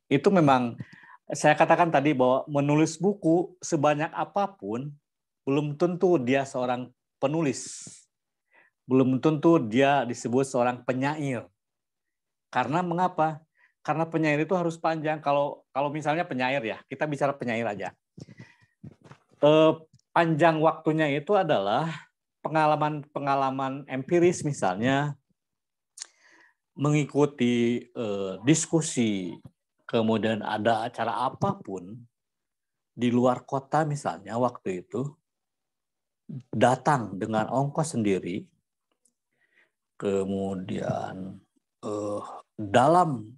itu memang saya katakan tadi bahwa menulis buku sebanyak apapun belum tentu dia seorang penulis. Belum tentu dia disebut seorang penyair. Karena mengapa? Karena penyair itu harus panjang. Kalau misalnya penyair ya, kita bicara penyair aja. Panjang waktunya itu adalah pengalaman empiris, misalnya mengikuti diskusi, kemudian ada acara apapun di luar kota misalnya waktu itu, datang dengan ongkos sendiri, kemudian dalam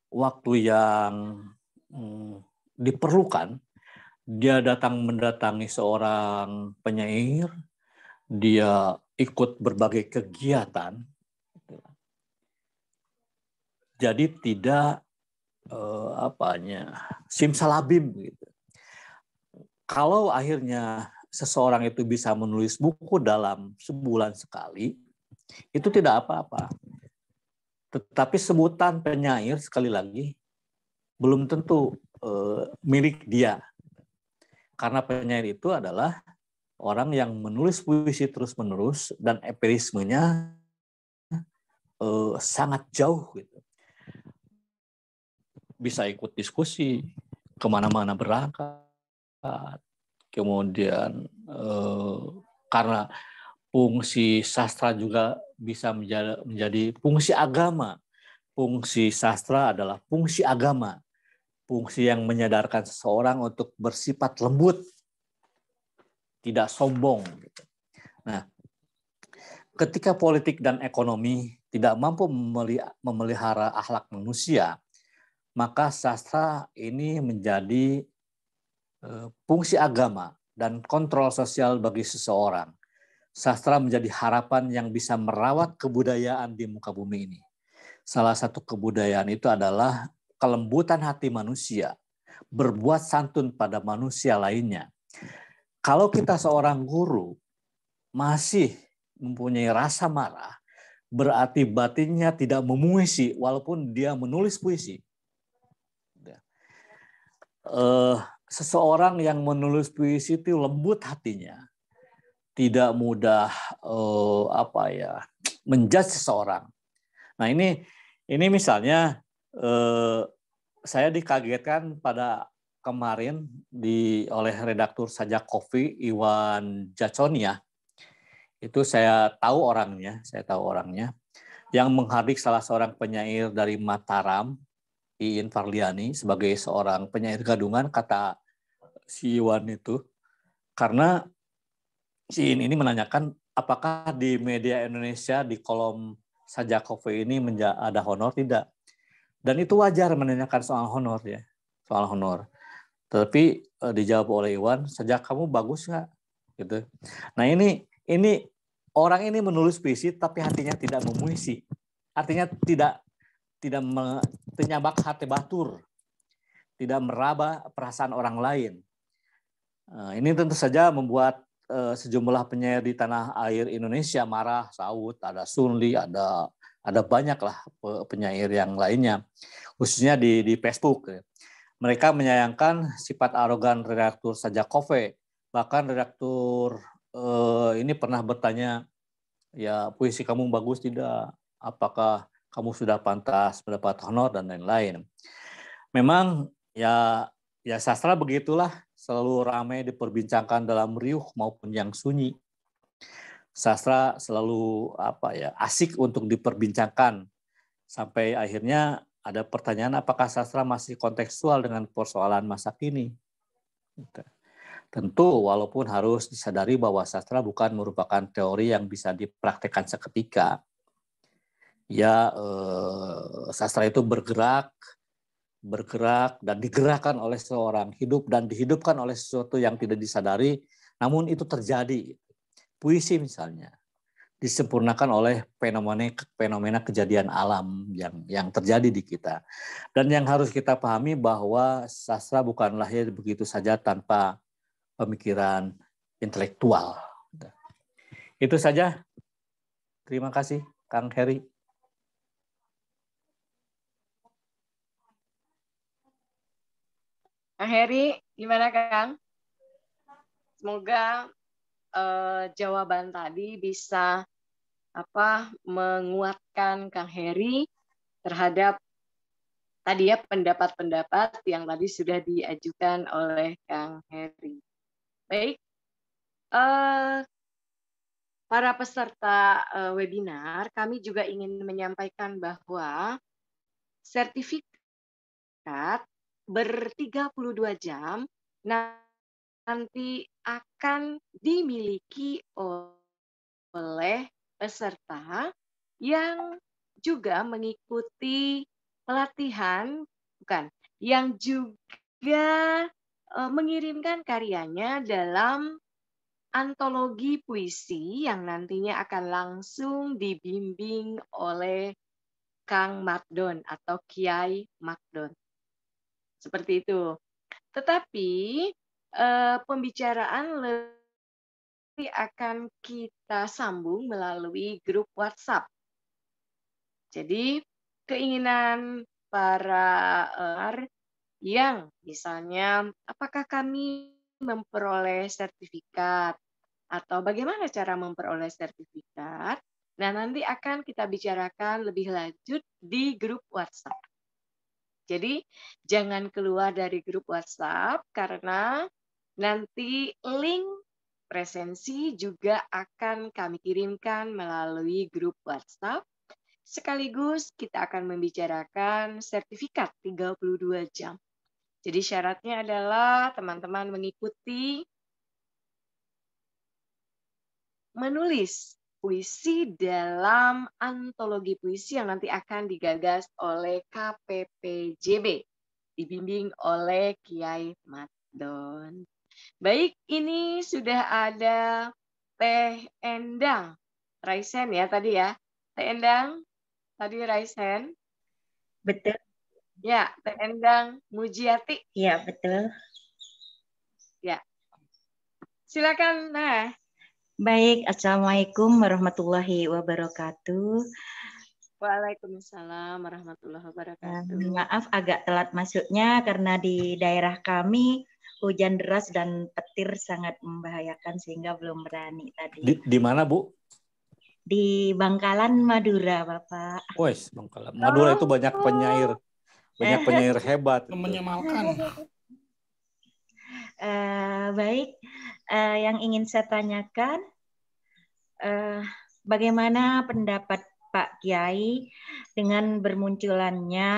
waktu yang diperlukan, dia mendatangi seorang penyair, dia ikut berbagai kegiatan, jadi tidak simsalabim gitu. Kalau akhirnya seseorang itu bisa menulis buku dalam sebulan sekali, itu tidak apa-apa. Tetapi sebutan penyair sekali lagi belum tentu milik dia. Karena penyair itu adalah orang yang menulis puisi terus-menerus dan empirismenya sangat jauh gitu. Bisa ikut diskusi, kemana-mana berangkat, kemudian karena fungsi sastra juga bisa menjadi fungsi agama. Fungsi sastra adalah fungsi agama. Fungsi yang menyadarkan seseorang untuk bersifat lembut, tidak sombong. Nah, ketika politik dan ekonomi tidak mampu memelihara akhlak manusia, maka sastra ini menjadi fungsi agama dan kontrol sosial bagi seseorang. Sastra menjadi harapan yang bisa merawat kebudayaan di muka bumi ini. Salah satu kebudayaan itu adalah kelembutan hati manusia, berbuat santun pada manusia lainnya. Kalau kita seorang guru masih mempunyai rasa marah, berarti batinnya tidak memuisi walaupun dia menulis puisi. Seseorang yang menulis puisi itu lembut hatinya, tidak mudah menjudge seseorang. Nah ini misalnya saya dikagetkan pada kemarin oleh redaktur Sajak Coffee Iwan Jaconia. Itu saya tahu orangnya, yang menghardik salah seorang penyair dari Mataram, Iin Farliani sebagai seorang penyair gadungan, kata si Iwan itu, karena si Iin ini menanyakan apakah di media Indonesia di kolom Sajak Coffee ini ada honor tidak. Dan itu wajar menanyakan soal honor ya, soal honor. Tapi dijawab oleh Iwan, Sajak kamu bagus nggak? Gitu. Nah ini orang ini menulis puisi tapi hatinya tidak memuisi, artinya tidak menyabak hati batur, tidak meraba perasaan orang lain. Ini tentu saja membuat sejumlah penyair di tanah air Indonesia marah, saut, ada Sunli, ada banyak lah penyair yang lainnya, khususnya di Facebook. Mereka menyayangkan sifat arogan redaktur Sajak Coffee. Bahkan redaktur ini pernah bertanya, ya puisi kamu bagus tidak? Apakah kamu sudah pantas mendapat honor dan lain-lain. Memang ya sastra begitulah, selalu ramai diperbincangkan dalam riuh maupun yang sunyi. Sastra selalu asik untuk diperbincangkan sampai akhirnya ada pertanyaan apakah sastra masih kontekstual dengan persoalan masa kini. Tentu walaupun harus disadari bahwa sastra bukan merupakan teori yang bisa dipraktekkan seketika. Ya sastra itu bergerak dan digerakkan oleh seorang, hidup dan dihidupkan oleh sesuatu yang tidak disadari, namun itu terjadi. Puisi misalnya disempurnakan oleh fenomena kejadian alam yang terjadi di kita. Dan yang harus kita pahami bahwa sastra bukan lahir begitu saja tanpa pemikiran intelektual. Itu saja. Terima kasih, Kang Heri. Kang Heri, gimana Kang? Semoga jawaban tadi bisa menguatkan Kang Heri terhadap tadi ya pendapat-pendapat yang tadi sudah diajukan oleh Kang Heri. Baik, para peserta webinar, kami juga ingin menyampaikan bahwa sertifikat ber-32 jam nanti akan dimiliki oleh peserta yang juga mengikuti pelatihan, yang juga mengirimkan karyanya dalam antologi puisi yang nantinya akan langsung dibimbing oleh Kang Makdon atau Kiai Makdon. Seperti itu. Tetapi pembicaraan lebih akan kita sambung melalui grup WhatsApp. Jadi keinginan para yang misalnya apakah kami memperoleh sertifikat atau bagaimana cara memperoleh sertifikat, nah nanti akan kita bicarakan lebih lanjut di grup WhatsApp. Jadi jangan keluar dari grup WhatsApp karena nanti link presensi juga akan kami kirimkan melalui grup WhatsApp. Sekaligus kita akan membicarakan sertifikat 32 jam. Jadi syaratnya adalah teman-teman mengikuti menulis puisi dalam antologi puisi yang nanti akan digagas oleh KPPJB, dibimbing oleh Kiai Makdon. Baik, ini sudah ada Teh Endang Raisen ya tadi ya. Teh Endang, tadi Raisen. Betul. Ya, Teh Endang Mujiati. Ya, betul. Ya. Silakan, Nah. Baik, Assalamualaikum warahmatullahi wabarakatuh. Waalaikumsalam warahmatullahi wabarakatuh. Maaf agak telat masuknya karena di daerah kami hujan deras dan petir sangat membahayakan sehingga belum berani tadi. Di mana, Bu? Di Bangkalan, Madura, Bapak. Wes, Bangkalan. Madura itu banyak penyair hebat. Menyemalkan. Baik, yang ingin saya tanyakan, bagaimana pendapat Pak Kiai dengan bermunculannya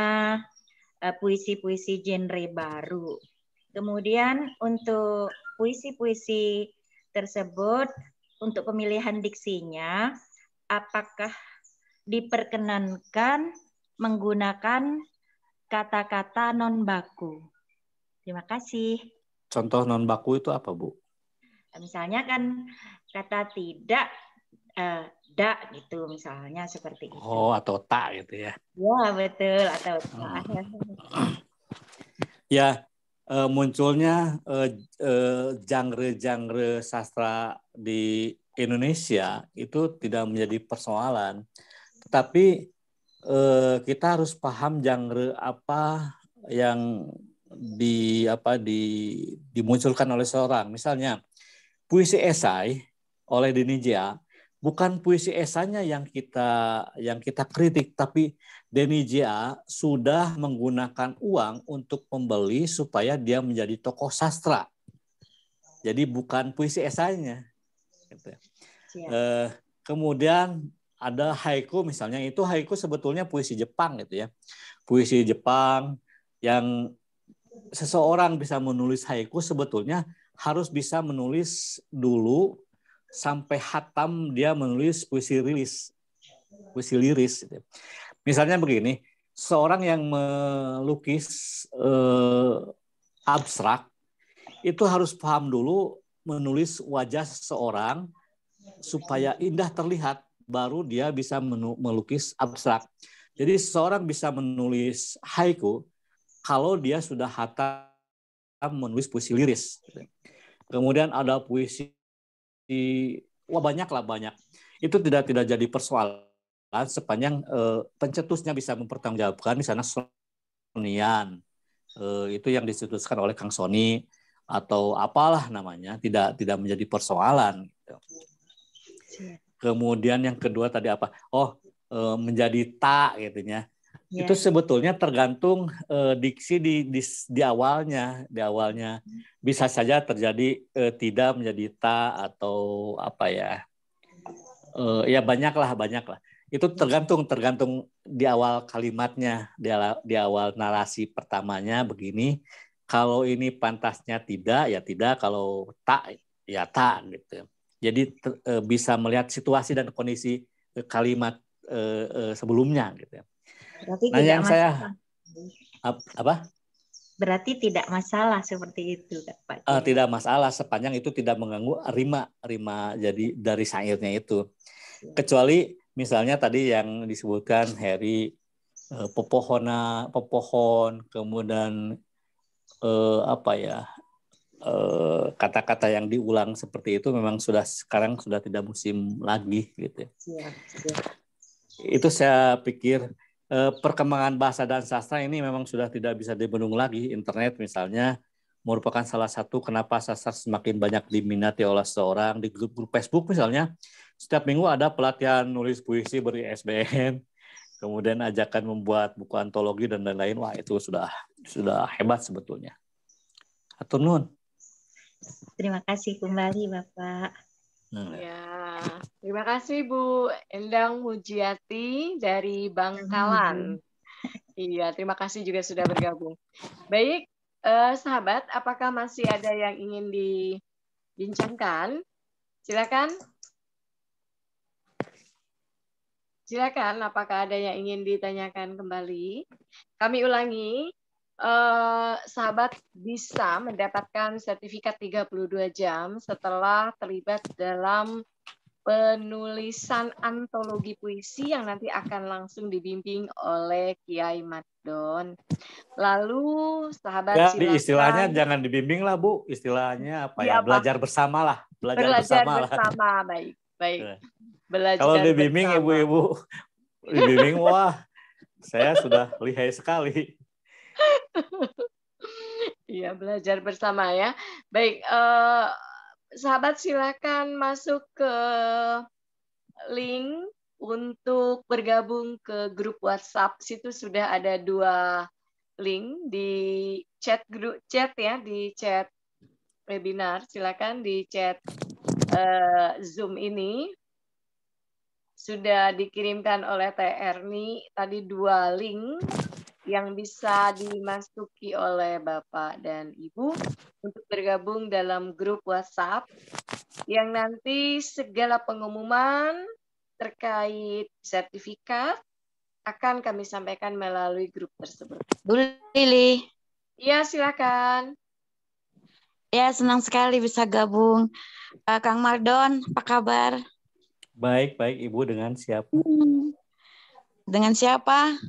puisi-puisi genre baru. Kemudian untuk puisi-puisi tersebut, untuk pemilihan diksinya, apakah diperkenankan menggunakan kata-kata non baku? Terima kasih. Contoh non baku itu apa, Bu? Misalnya kan kata tidak, dak gitu misalnya seperti itu. Oh, atau tak gitu ya. Ya, betul, atau tak. Ya, munculnya genre-genre sastra di Indonesia itu tidak menjadi persoalan. Tetapi kita harus paham genre apa yang dimunculkan oleh seorang. Misalnya puisi esai oleh Denny Jia, bukan puisi esainya yang kita kritik, tapi Denny Jia sudah menggunakan uang untuk membeli supaya dia menjadi tokoh sastra. Jadi bukan puisi esainya. Gitu. Kemudian ada haiku misalnya, itu haiku sebetulnya puisi Jepang gitu ya. Puisi Jepang yang seseorang bisa menulis haiku sebetulnya harus bisa menulis dulu sampai hatam dia menulis puisi liris. Gitu. Misalnya begini, seorang yang melukis abstrak itu harus paham dulu menulis wajah seseorang supaya indah terlihat, baru dia bisa melukis abstrak. Jadi seseorang bisa menulis haiku kalau dia sudah hatam menulis puisi liris. Kemudian ada puisi, banyak. Itu tidak jadi persoalan sepanjang pencetusnya bisa mempertanggungjawabkan, misalnya Sonian, itu yang dicetuskan oleh Kang Sony atau apalah namanya, tidak menjadi persoalan. Gitu. Kemudian yang kedua tadi apa? Menjadi tak gitu ya. Itu sebetulnya tergantung diksi di awalnya. Di awalnya bisa saja terjadi tidak menjadi ta atau apa ya. Ya banyaklah. Itu tergantung di awal kalimatnya, di awal narasi pertamanya begini. Kalau ini pantasnya tidak, ya tidak. Kalau tak, ya tak gitu. Jadi bisa melihat situasi dan kondisi kalimat sebelumnya gitu. Berarti nah, tidak yang masalah. Apa? Berarti tidak masalah seperti itu, Pak. Tidak masalah sepanjang itu tidak mengganggu rima jadi dari syairnya itu. Kecuali misalnya tadi yang disebutkan Heri pepohon, kemudian kata-kata yang diulang seperti itu memang sekarang sudah tidak musim lagi gitu. Itu saya pikir perkembangan bahasa dan sastra ini memang sudah tidak bisa dibendung lagi. Internet misalnya merupakan salah satu kenapa sastra semakin banyak diminati oleh seorang. Di grup Facebook misalnya, setiap minggu ada pelatihan nulis puisi beri SBN, kemudian ajakan membuat buku antologi dan lain-lain. Wah, itu sudah hebat sebetulnya. Atur nuhun. Terima kasih kembali, Bapak. Ya, terima kasih Bu Endang Mujiati dari Bangkalan. Iya, terima kasih juga sudah bergabung. Baik, sahabat, apakah masih ada yang ingin dibincangkan? Silakan. Apakah ada yang ingin ditanyakan kembali? Kami ulangi, sahabat bisa mendapatkan sertifikat 32 jam setelah terlibat dalam penulisan antologi puisi yang nanti akan langsung dibimbing oleh Kiai Madon. Lalu sahabat silakan. Istilahnya jangan dibimbing lah Bu, istilahnya apa ya? Belajar bersama lah. Belajar bersama. Baik. Belajar kalau dibimbing bersama. Ibu-ibu, dibimbing wah, saya sudah lihai sekali. Iya, belajar bersama ya. Baik, sahabat silakan masuk ke link untuk bergabung ke grup WhatsApp. Situ sudah ada 2 link di chat ya, di chat webinar. Silakan di chat Zoom ini. Sudah dikirimkan oleh Teh Erni tadi 2 link yang bisa dimasuki oleh Bapak dan Ibu untuk bergabung dalam grup WhatsApp yang nanti segala pengumuman terkait sertifikat akan kami sampaikan melalui grup tersebut. Bu Lili, Iya, silakan. ya senang sekali bisa gabung. Kang Mardon, apa kabar? Baik, baik Ibu, dengan siapa? Dengan siapa?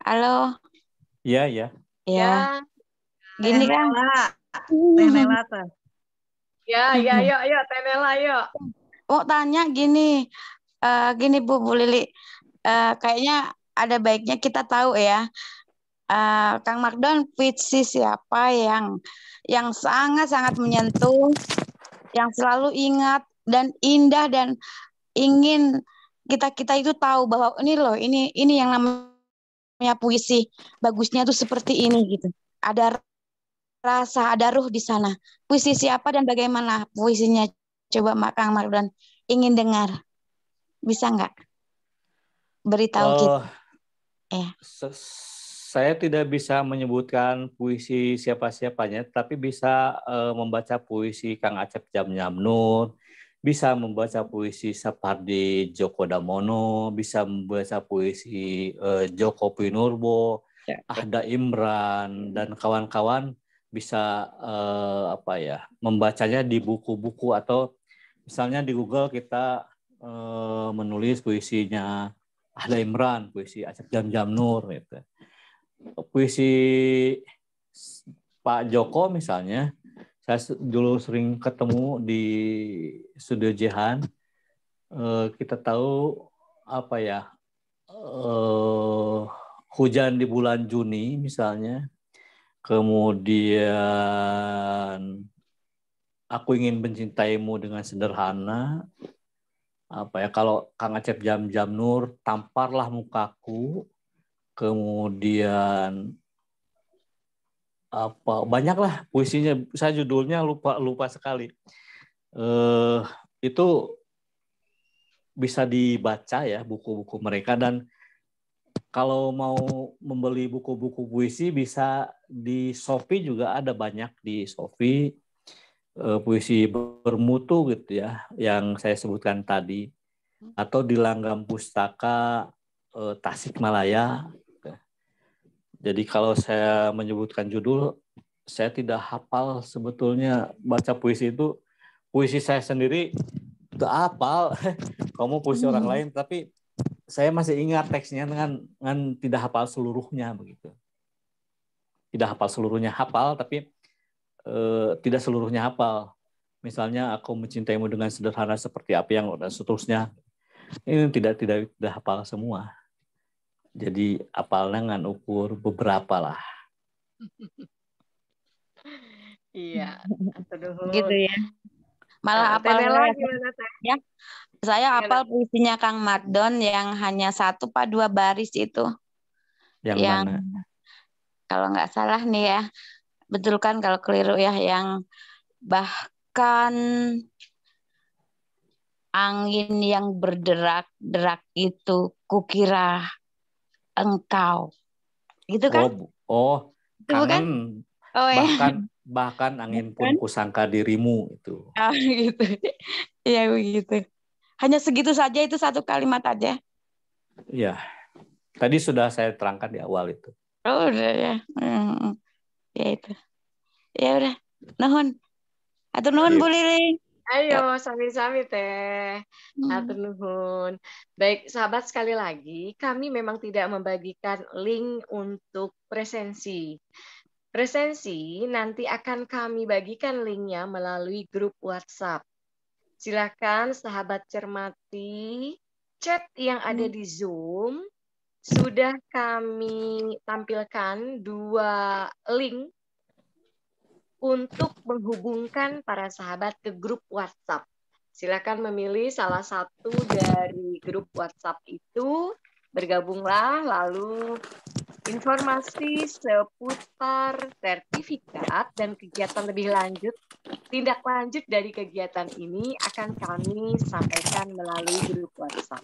Halo. Iya, ya. Ya, Ya, gini kan. Teh Nela tuh. ya, yuk, Tenela, yuk. Mau tanya gini, gini Bu Lili, kayaknya ada baiknya kita tahu ya, Kang Mardon puisi siapa yang sangat-sangat menyentuh, yang selalu ingat dan indah dan ingin kita itu tahu bahwa ini loh, ini yang namanya puisi, bagusnya tuh seperti ini gitu. Ada rasa, ada ruh di sana. Puisi siapa dan bagaimana puisinya? Coba Kang Mardon ingin dengar. Bisa nggak beritahu kita? Saya tidak bisa menyebutkan puisi siapa-siapanya, tapi bisa membaca puisi Kang Acep Jamnur, bisa membaca puisi Sapardi Djoko Damono, bisa membaca puisi Joko Pinurbo, Ahda Imran, dan kawan-kawan bisa membacanya di buku-buku atau misalnya di Google kita menulis puisinya Ahda Imran, puisi Acep Jamnur, gitu. Puisi Pak Joko misalnya, saya dulu sering ketemu di Studio Jehan. Kita tahu Hujan di Bulan Juni misalnya, kemudian Aku Ingin Mencintaimu Dengan Sederhana. Kalau Kang Acep Jamnur, Tamparlah Mukaku. Kemudian banyaklah puisinya, saya judulnya lupa sekali. Itu bisa dibaca ya buku-buku mereka, dan kalau mau membeli buku-buku puisi bisa di Shopee, juga ada banyak di Shopee, puisi bermutu gitu ya yang saya sebutkan tadi, atau di Langgam Pustaka Tasikmalaya. Jadi kalau saya menyebutkan judul, saya tidak hafal sebetulnya. Baca puisi itu, puisi saya sendiri itu hafal. Kamu puisi orang lain, tapi saya masih ingat teksnya dengan tidak hafal seluruhnya begitu. Tidak hafal seluruhnya, hafal tapi tidak seluruhnya hafal. Misalnya Aku Mencintaimu Dengan Sederhana Seperti Api Yang dan seterusnya. Ini tidak hafal semua. Jadi apal dengan ukur beberapa lah. Iya. Gitu ya. Malah apal ya. Saya apal puisinya Kang Mardon yang hanya 1 atau 2 baris itu. Yang mana? Kalau nggak salah nih ya, betul kan kalau keliru ya, yang bahkan angin yang berderak-derak itu kukira engkau, gitu kan? Kangen. Bahkan angin pun kusangka dirimu itu. Gitu. Ya begitu. Hanya segitu saja, itu 1 kalimat aja. Iya. Tadi sudah saya terangkan di awal itu. Oh udah ya. Ya itu. Ya udah. Nuhun. Atur nuhun Bu Lili. Ayo, sami-sami Teh. Atur nuhun. Baik, sahabat, sekali lagi, kami memang tidak membagikan link untuk presensi. Presensi nanti akan kami bagikan linknya melalui grup WhatsApp. Silakan sahabat cermati chat yang ada di Zoom. Sudah kami tampilkan 2 link untuk menghubungkan para sahabat ke grup WhatsApp. Silakan memilih salah satu dari grup WhatsApp itu, bergabunglah, lalu informasi seputar sertifikat dan kegiatan lebih lanjut, tindak lanjut dari kegiatan ini akan kami sampaikan melalui grup WhatsApp.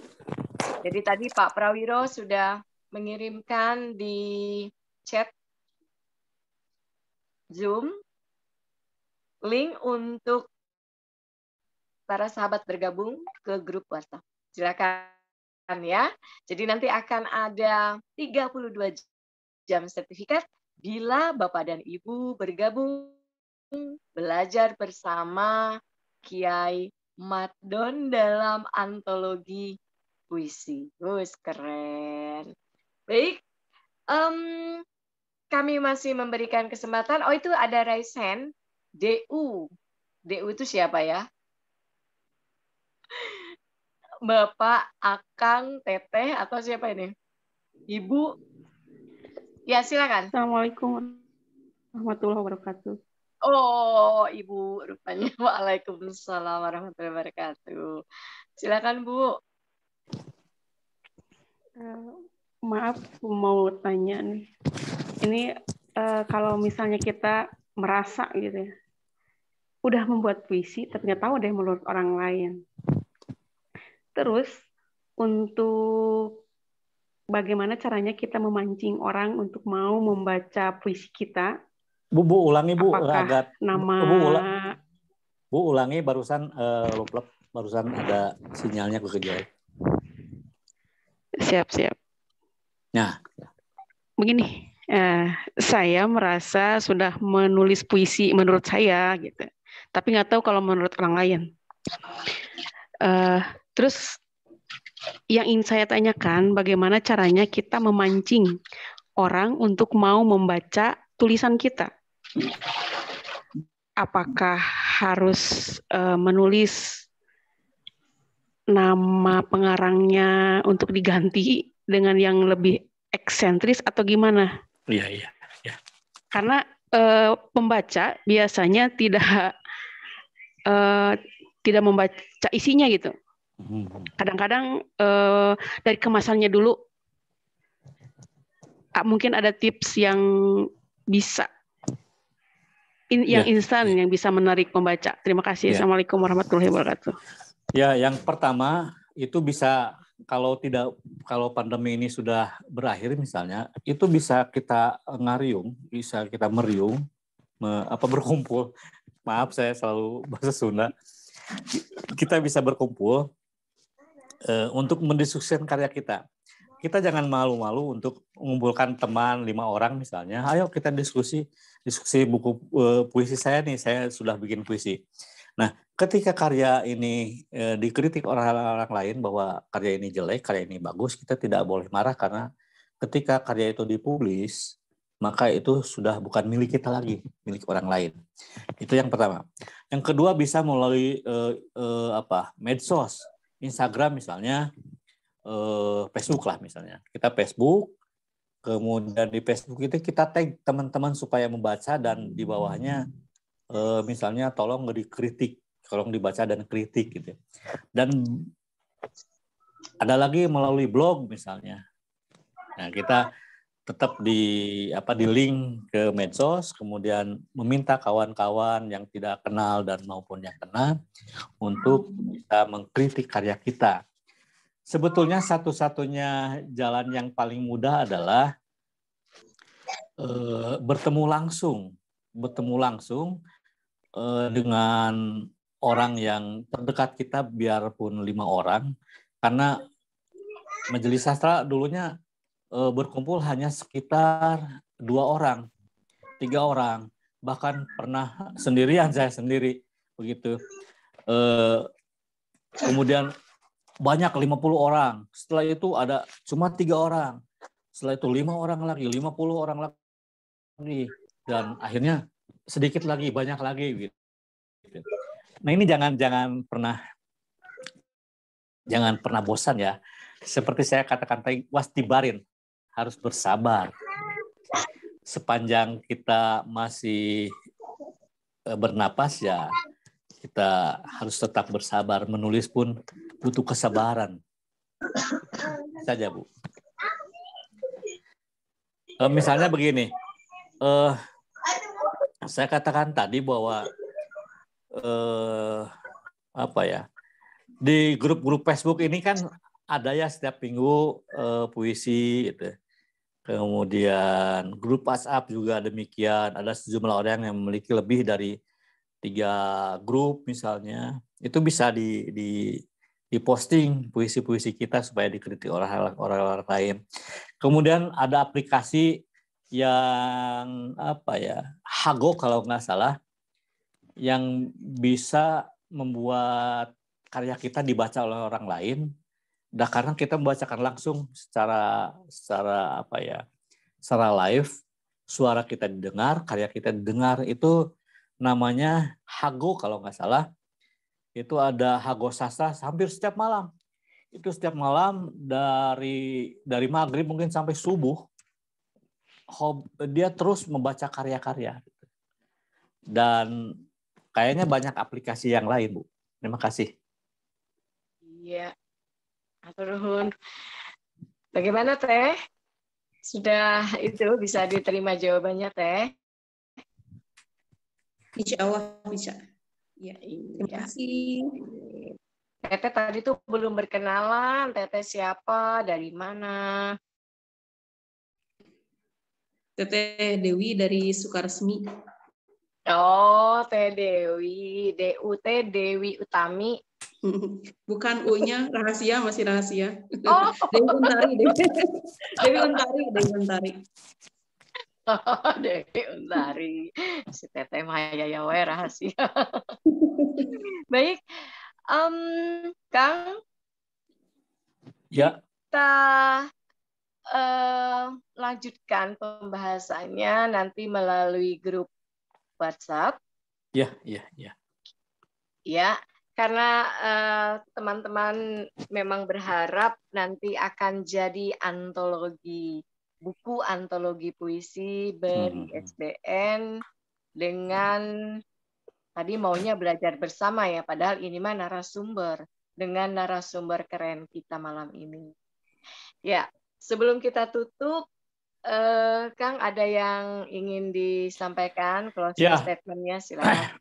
Jadi tadi Pak Prawiro sudah mengirimkan di chat Zoom link untuk para sahabat bergabung ke grup WhatsApp. Silakan ya. Jadi nanti akan ada 32 jam sertifikat bila Bapak dan Ibu bergabung belajar bersama Kiai Madon dalam antologi puisi. Keren. Baik, kami masih memberikan kesempatan. Oh, itu ada raise hand. DU. DU itu siapa ya? Bapak, Akang, Teteh, atau siapa ini? Ibu? Ya, silakan. Assalamualaikum warahmatullahi wabarakatuh. Oh, Ibu rupanya. Waalaikumsalam warahmatullahi wabarakatuh. Silakan, Bu. Maaf, mau tanya nih. Ini kalau misalnya kita merasa gitu ya, udah membuat puisi, tapi nggak tahu deh menurut orang lain. Terus, untuk bagaimana caranya kita memancing orang untuk mau membaca puisi kita? Bu, ulangi Bu, apakah agak nama Bu ulangi barusan barusan ada sinyalnya kejauhan. Siap. Nah, begini, saya merasa sudah menulis puisi menurut saya gitu, tapi nggak tahu kalau menurut orang lain. Terus yang ingin saya tanyakan, bagaimana caranya kita memancing orang untuk mau membaca tulisan kita? Apakah harus menulis nama pengarangnya untuk diganti dengan yang lebih eksentris atau gimana? Iya. Karena pembaca biasanya tidak membaca isinya gitu. Kadang-kadang dari kemasannya dulu, mungkin ada tips yang bisa yang instan yang bisa menarik pembaca. Terima kasih. Assalamualaikum warahmatullahi wabarakatuh. Ya, yang pertama itu bisa kalau pandemi ini sudah berakhir misalnya, itu bisa kita ngariung, bisa kita meriung, berkumpul. Maaf saya selalu bahasa Sunda. Kita bisa berkumpul untuk mendiskusikan karya kita. Kita jangan malu-malu untuk mengumpulkan teman 5 orang misalnya. Ayo kita diskusi buku puisi saya nih, saya sudah bikin puisi. Nah, ketika karya ini dikritik orang lain bahwa karya ini jelek, karya ini bagus, kita tidak boleh marah karena ketika karya itu dipublis, maka itu sudah bukan milik kita lagi, milik orang lain. Itu yang pertama. Yang kedua bisa melalui medsos, Instagram misalnya, Facebook lah misalnya. Kita Facebook, kemudian di Facebook itu kita tag teman-teman supaya membaca dan di bawahnya misalnya tolong dikritik, tolong dibaca dan kritik gitu. Dan ada lagi melalui blog misalnya. Nah, kita tetap di link ke medsos, kemudian meminta kawan-kawan yang tidak kenal dan maupun yang kenal untuk bisa mengkritik karya kita. Sebetulnya satu-satunya jalan yang paling mudah adalah bertemu langsung dengan orang yang terdekat kita, biarpun 5 orang, karena Majelis Sastra dulunya berkumpul hanya sekitar 2 orang, 3 orang, bahkan pernah sendirian, saya sendiri begitu. Kemudian banyak 50 orang, setelah itu ada cuma 3 orang, setelah itu 5 orang lagi, 50 orang lagi, dan akhirnya sedikit lagi, banyak lagi gitu. Nah, ini jangan pernah bosan ya. Seperti saya katakan tadi, wastibarin, harus bersabar. Sepanjang kita masih bernapas ya, kita harus tetap bersabar. Menulis pun butuh kesabaran. Saja, Bu. Misalnya begini, saya katakan tadi bahwa di grup-grup Facebook ini kan ada ya setiap minggu puisi gitu. Kemudian grup WhatsApp juga demikian. Ada sejumlah orang yang memiliki lebih dari 3 grup misalnya. Itu bisa diposting puisi-puisi kita supaya dikritik orang lain. Kemudian ada aplikasi yang apa ya, Hago kalau nggak salah, yang bisa membuat karya kita dibaca oleh orang lain. Nah, karena kita membacakan langsung secara apa ya, secara live, suara kita didengar, karya kita didengar, itu namanya Hago kalau nggak salah. Itu ada Hago Sastra hampir setiap malam. Itu setiap malam dari maghrib mungkin sampai subuh, dia terus membaca karya-karya. Dan kayaknya banyak aplikasi yang lain, Bu. Terima kasih. Iya. Atur nuhun. Bagaimana Teh? Sudah itu bisa diterima jawabannya Teh? Insya Allah bisa. Ya, terima kasih. Teteh tadi tuh belum berkenalan. Teteh siapa? Dari mana? Teteh Dewi dari Sukaresmi. Oh, Teh Dewi. DUT Dewi Utami. Bukan U-nya rahasia, masih rahasia. Oh. Dewi Untari. Dewi Untari. Oh, Dewi Untari. Si Teteh Maya ya we rahasia. Baik. Kang. Ya. Kita lanjutkan pembahasannya nanti melalui grup WhatsApp. Ya. Ya, karena teman-teman memang berharap nanti akan jadi buku antologi puisi ber-ISBN dengan tadi maunya belajar bersama ya, padahal ini mah narasumber dengan narasumber keren kita malam ini. Ya, sebelum kita tutup, Kang, ada yang ingin disampaikan closing statement-nya, silakan.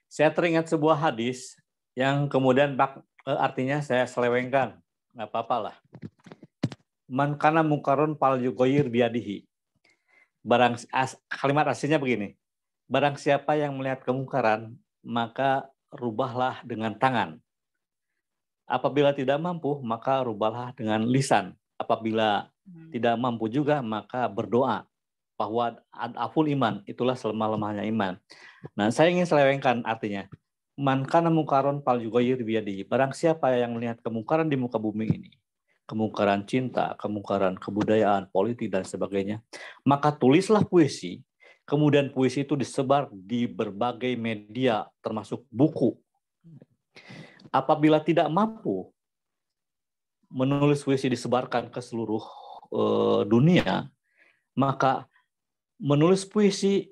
Saya teringat sebuah hadis yang kemudian artinya saya selewengkan, nggak apa-apa lah. Man kana mungkarun fal yughayir biyadihi. Kalimat aslinya begini. Barang siapa yang melihat kemungkaran, maka rubahlah dengan tangan. Apabila tidak mampu, maka rubahlah dengan lisan. Apabila tidak mampu juga, maka berdoa. Bahwa aful iman, itulah selemah-lemahnya iman. Nah, saya ingin selewengkan artinya. Man kana mungkaron fal yughayir biyadihi. Barang siapa yang melihat kemungkaran di muka bumi ini, kemungkaran cinta, kemungkaran kebudayaan, politik, dan sebagainya, maka tulislah puisi, kemudian puisi itu disebar di berbagai media, termasuk buku. Apabila tidak mampu menulis puisi disebarkan ke seluruh dunia, maka menulis puisi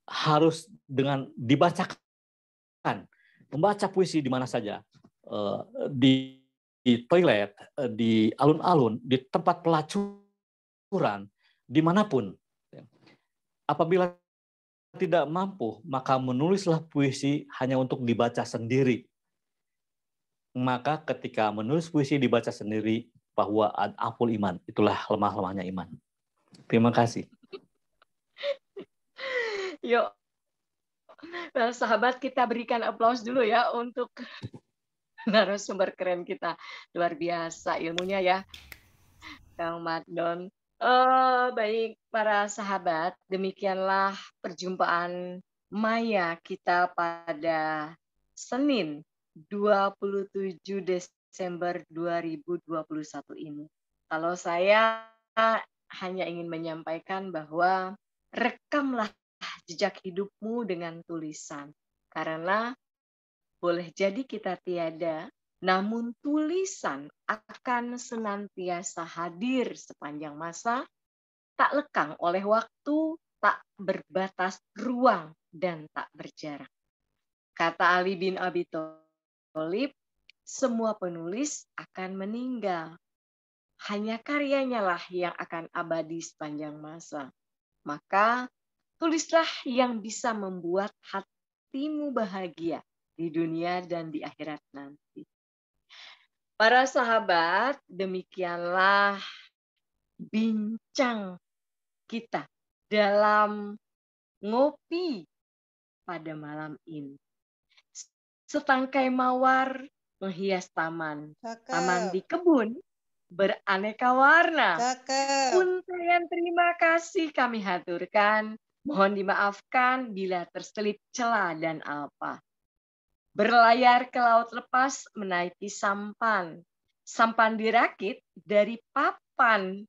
harus dengan dibacakan. Membaca puisi di mana saja, di toilet, di alun-alun, di tempat pelacuran, dimanapun. Apabila tidak mampu, maka menulislah puisi hanya untuk dibaca sendiri. Maka ketika menulis puisi dibaca sendiri, bahwa aful iman, itulah lemah-lemahnya iman. Terima kasih. Yuk, sahabat, kita berikan aplaus dulu ya untuk narasumber keren kita. Luar biasa ilmunya ya, Kang Mardon. Baik, para sahabat, demikianlah perjumpaan Maya kita pada Senin 27 Desember 2021 ini. Kalau saya hanya ingin menyampaikan bahwa rekamlah jejak hidupmu dengan tulisan. Karena boleh jadi kita tiada, namun tulisan akan senantiasa hadir sepanjang masa, tak lekang oleh waktu, tak berbatas ruang, dan tak berjarak. Kata Ali bin Abi Thalib, semua penulis akan meninggal. Hanya karyanya lah yang akan abadi sepanjang masa. Maka tulislah yang bisa membuat hatimu bahagia di dunia dan di akhirat nanti. Para sahabat, demikianlah bincang kita dalam ngopi pada malam ini. Setangkai mawar menghias taman. Taman di kebun beraneka warna. Untayan terima kasih kami haturkan. Mohon dimaafkan bila terselip celah dan alpa. Berlayar ke laut lepas menaiki sampan. Sampan dirakit dari papan.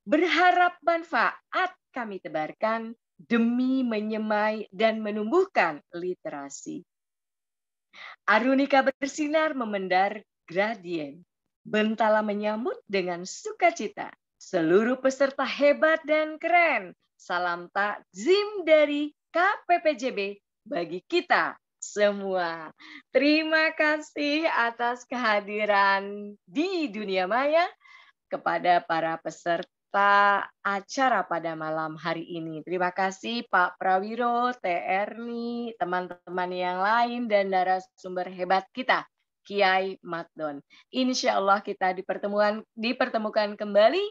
Berharap manfaat kami tebarkan demi menyemai dan menumbuhkan literasi. Arunika bersinar memendar gradien. Bentala menyambut dengan sukacita. Seluruh peserta hebat dan keren. Salam takzim dari KPPJB bagi kita semua. Terima kasih atas kehadiran di dunia maya kepada para peserta acara pada malam hari ini. Terima kasih Pak Prawiro, Teh Erni, teman-teman yang lain, dan narasumber hebat kita, Kiai Matdon. Insya Allah kita dipertemukan kembali,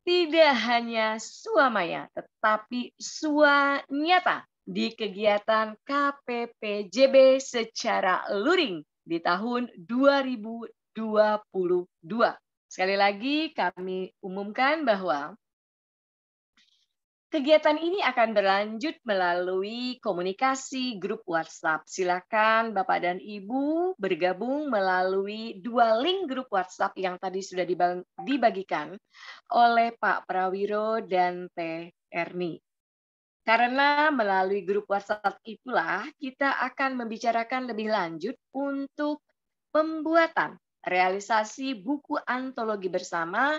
tidak hanya suamaya, tetapi suanyata di kegiatan KPPJB secara luring di tahun 2022. Sekali lagi kami umumkan bahwa kegiatan ini akan berlanjut melalui komunikasi grup WhatsApp. Silakan Bapak dan Ibu bergabung melalui 2 link grup WhatsApp yang tadi sudah dibagikan oleh Pak Prawiro dan Teh Erni. Karena melalui grup WhatsApp itulah kita akan membicarakan lebih lanjut untuk pembuatan realisasi buku antologi bersama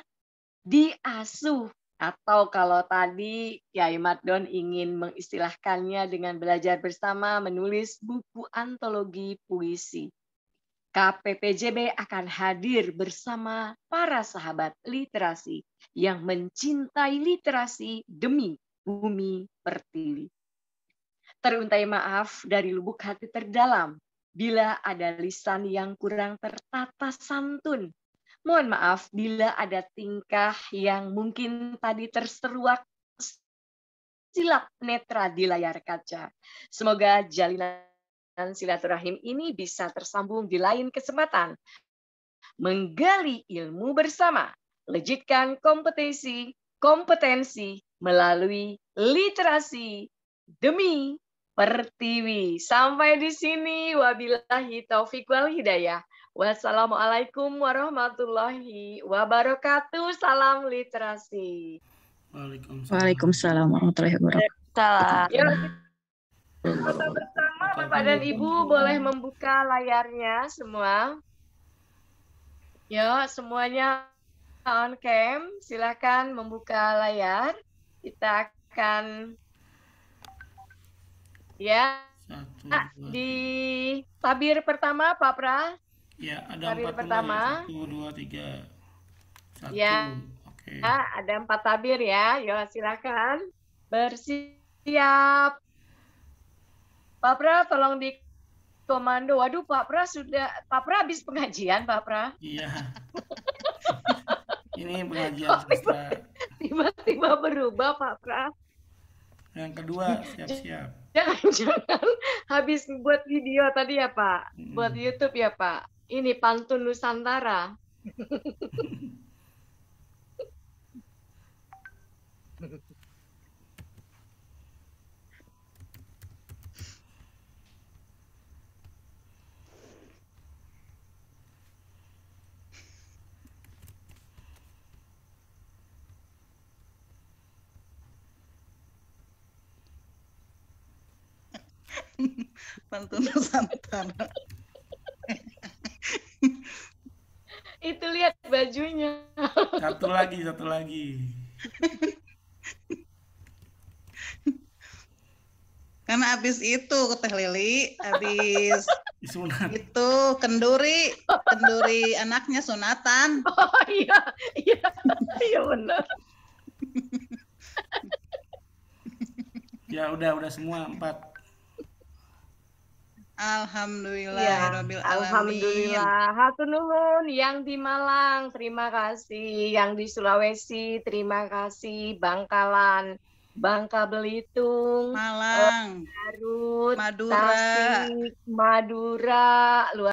diasuh, atau kalau tadi Kiai Matdon ingin mengistilahkannya dengan belajar bersama menulis buku antologi puisi. KPPJB akan hadir bersama para sahabat literasi yang mencintai literasi demi bumi pertiwi. Teruntai maaf dari lubuk hati terdalam bila ada lisan yang kurang tertata santun. Mohon maaf bila ada tingkah yang mungkin tadi terseruak silap netra di layar kaca. Semoga jalinan silaturahim ini bisa tersambung di lain kesempatan. Menggali ilmu bersama, lejitkan kompetensi melalui literasi demi pertiwi. Sampai di sini, wabillahi taufiq wal hidayah. Wassalamualaikum warahmatullahi wabarakatuh. Salam literasi. Waalaikumsalam warahmatullahi wabarakatuh. Ya, kita bersama Bapak dan Ibu boleh membuka layarnya semua. Ya, semuanya on cam. Silakan membuka layar. Kita akan ya di tabir pertama Pak Pra. Ya, ada tabir 4 pertama. 1, 2, 3. 1. Ya. Oke. Ya, ada 4 tabir ya. Yo, silakan bersiap. Pak Pra tolong di komando. Waduh, Pak Pra habis pengajian, Pak Pra. Iya. Ini pengajian sastra. Tiba-tiba berubah, Pak Pra. Yang kedua, siap-siap. Jangan habis buat video tadi ya, Pak. Buat YouTube ya, Pak. Ini pantun Nusantara. Pantun Nusantara. Itu lihat bajunya. Satu lagi. Karena habis itu Teh Lili, habis disunat. Itu kenduri anaknya sunatan. Oh iya benar. Ya udah semua 4. Alhamdulillahirabbil alamin. Alhamdulillah. Hatur nuhun yang di Malang, terima kasih. Yang di Sulawesi, terima kasih. Bangkalan, Bangka Belitung, Malang, Garut, Madura. Tasik, Madura, luar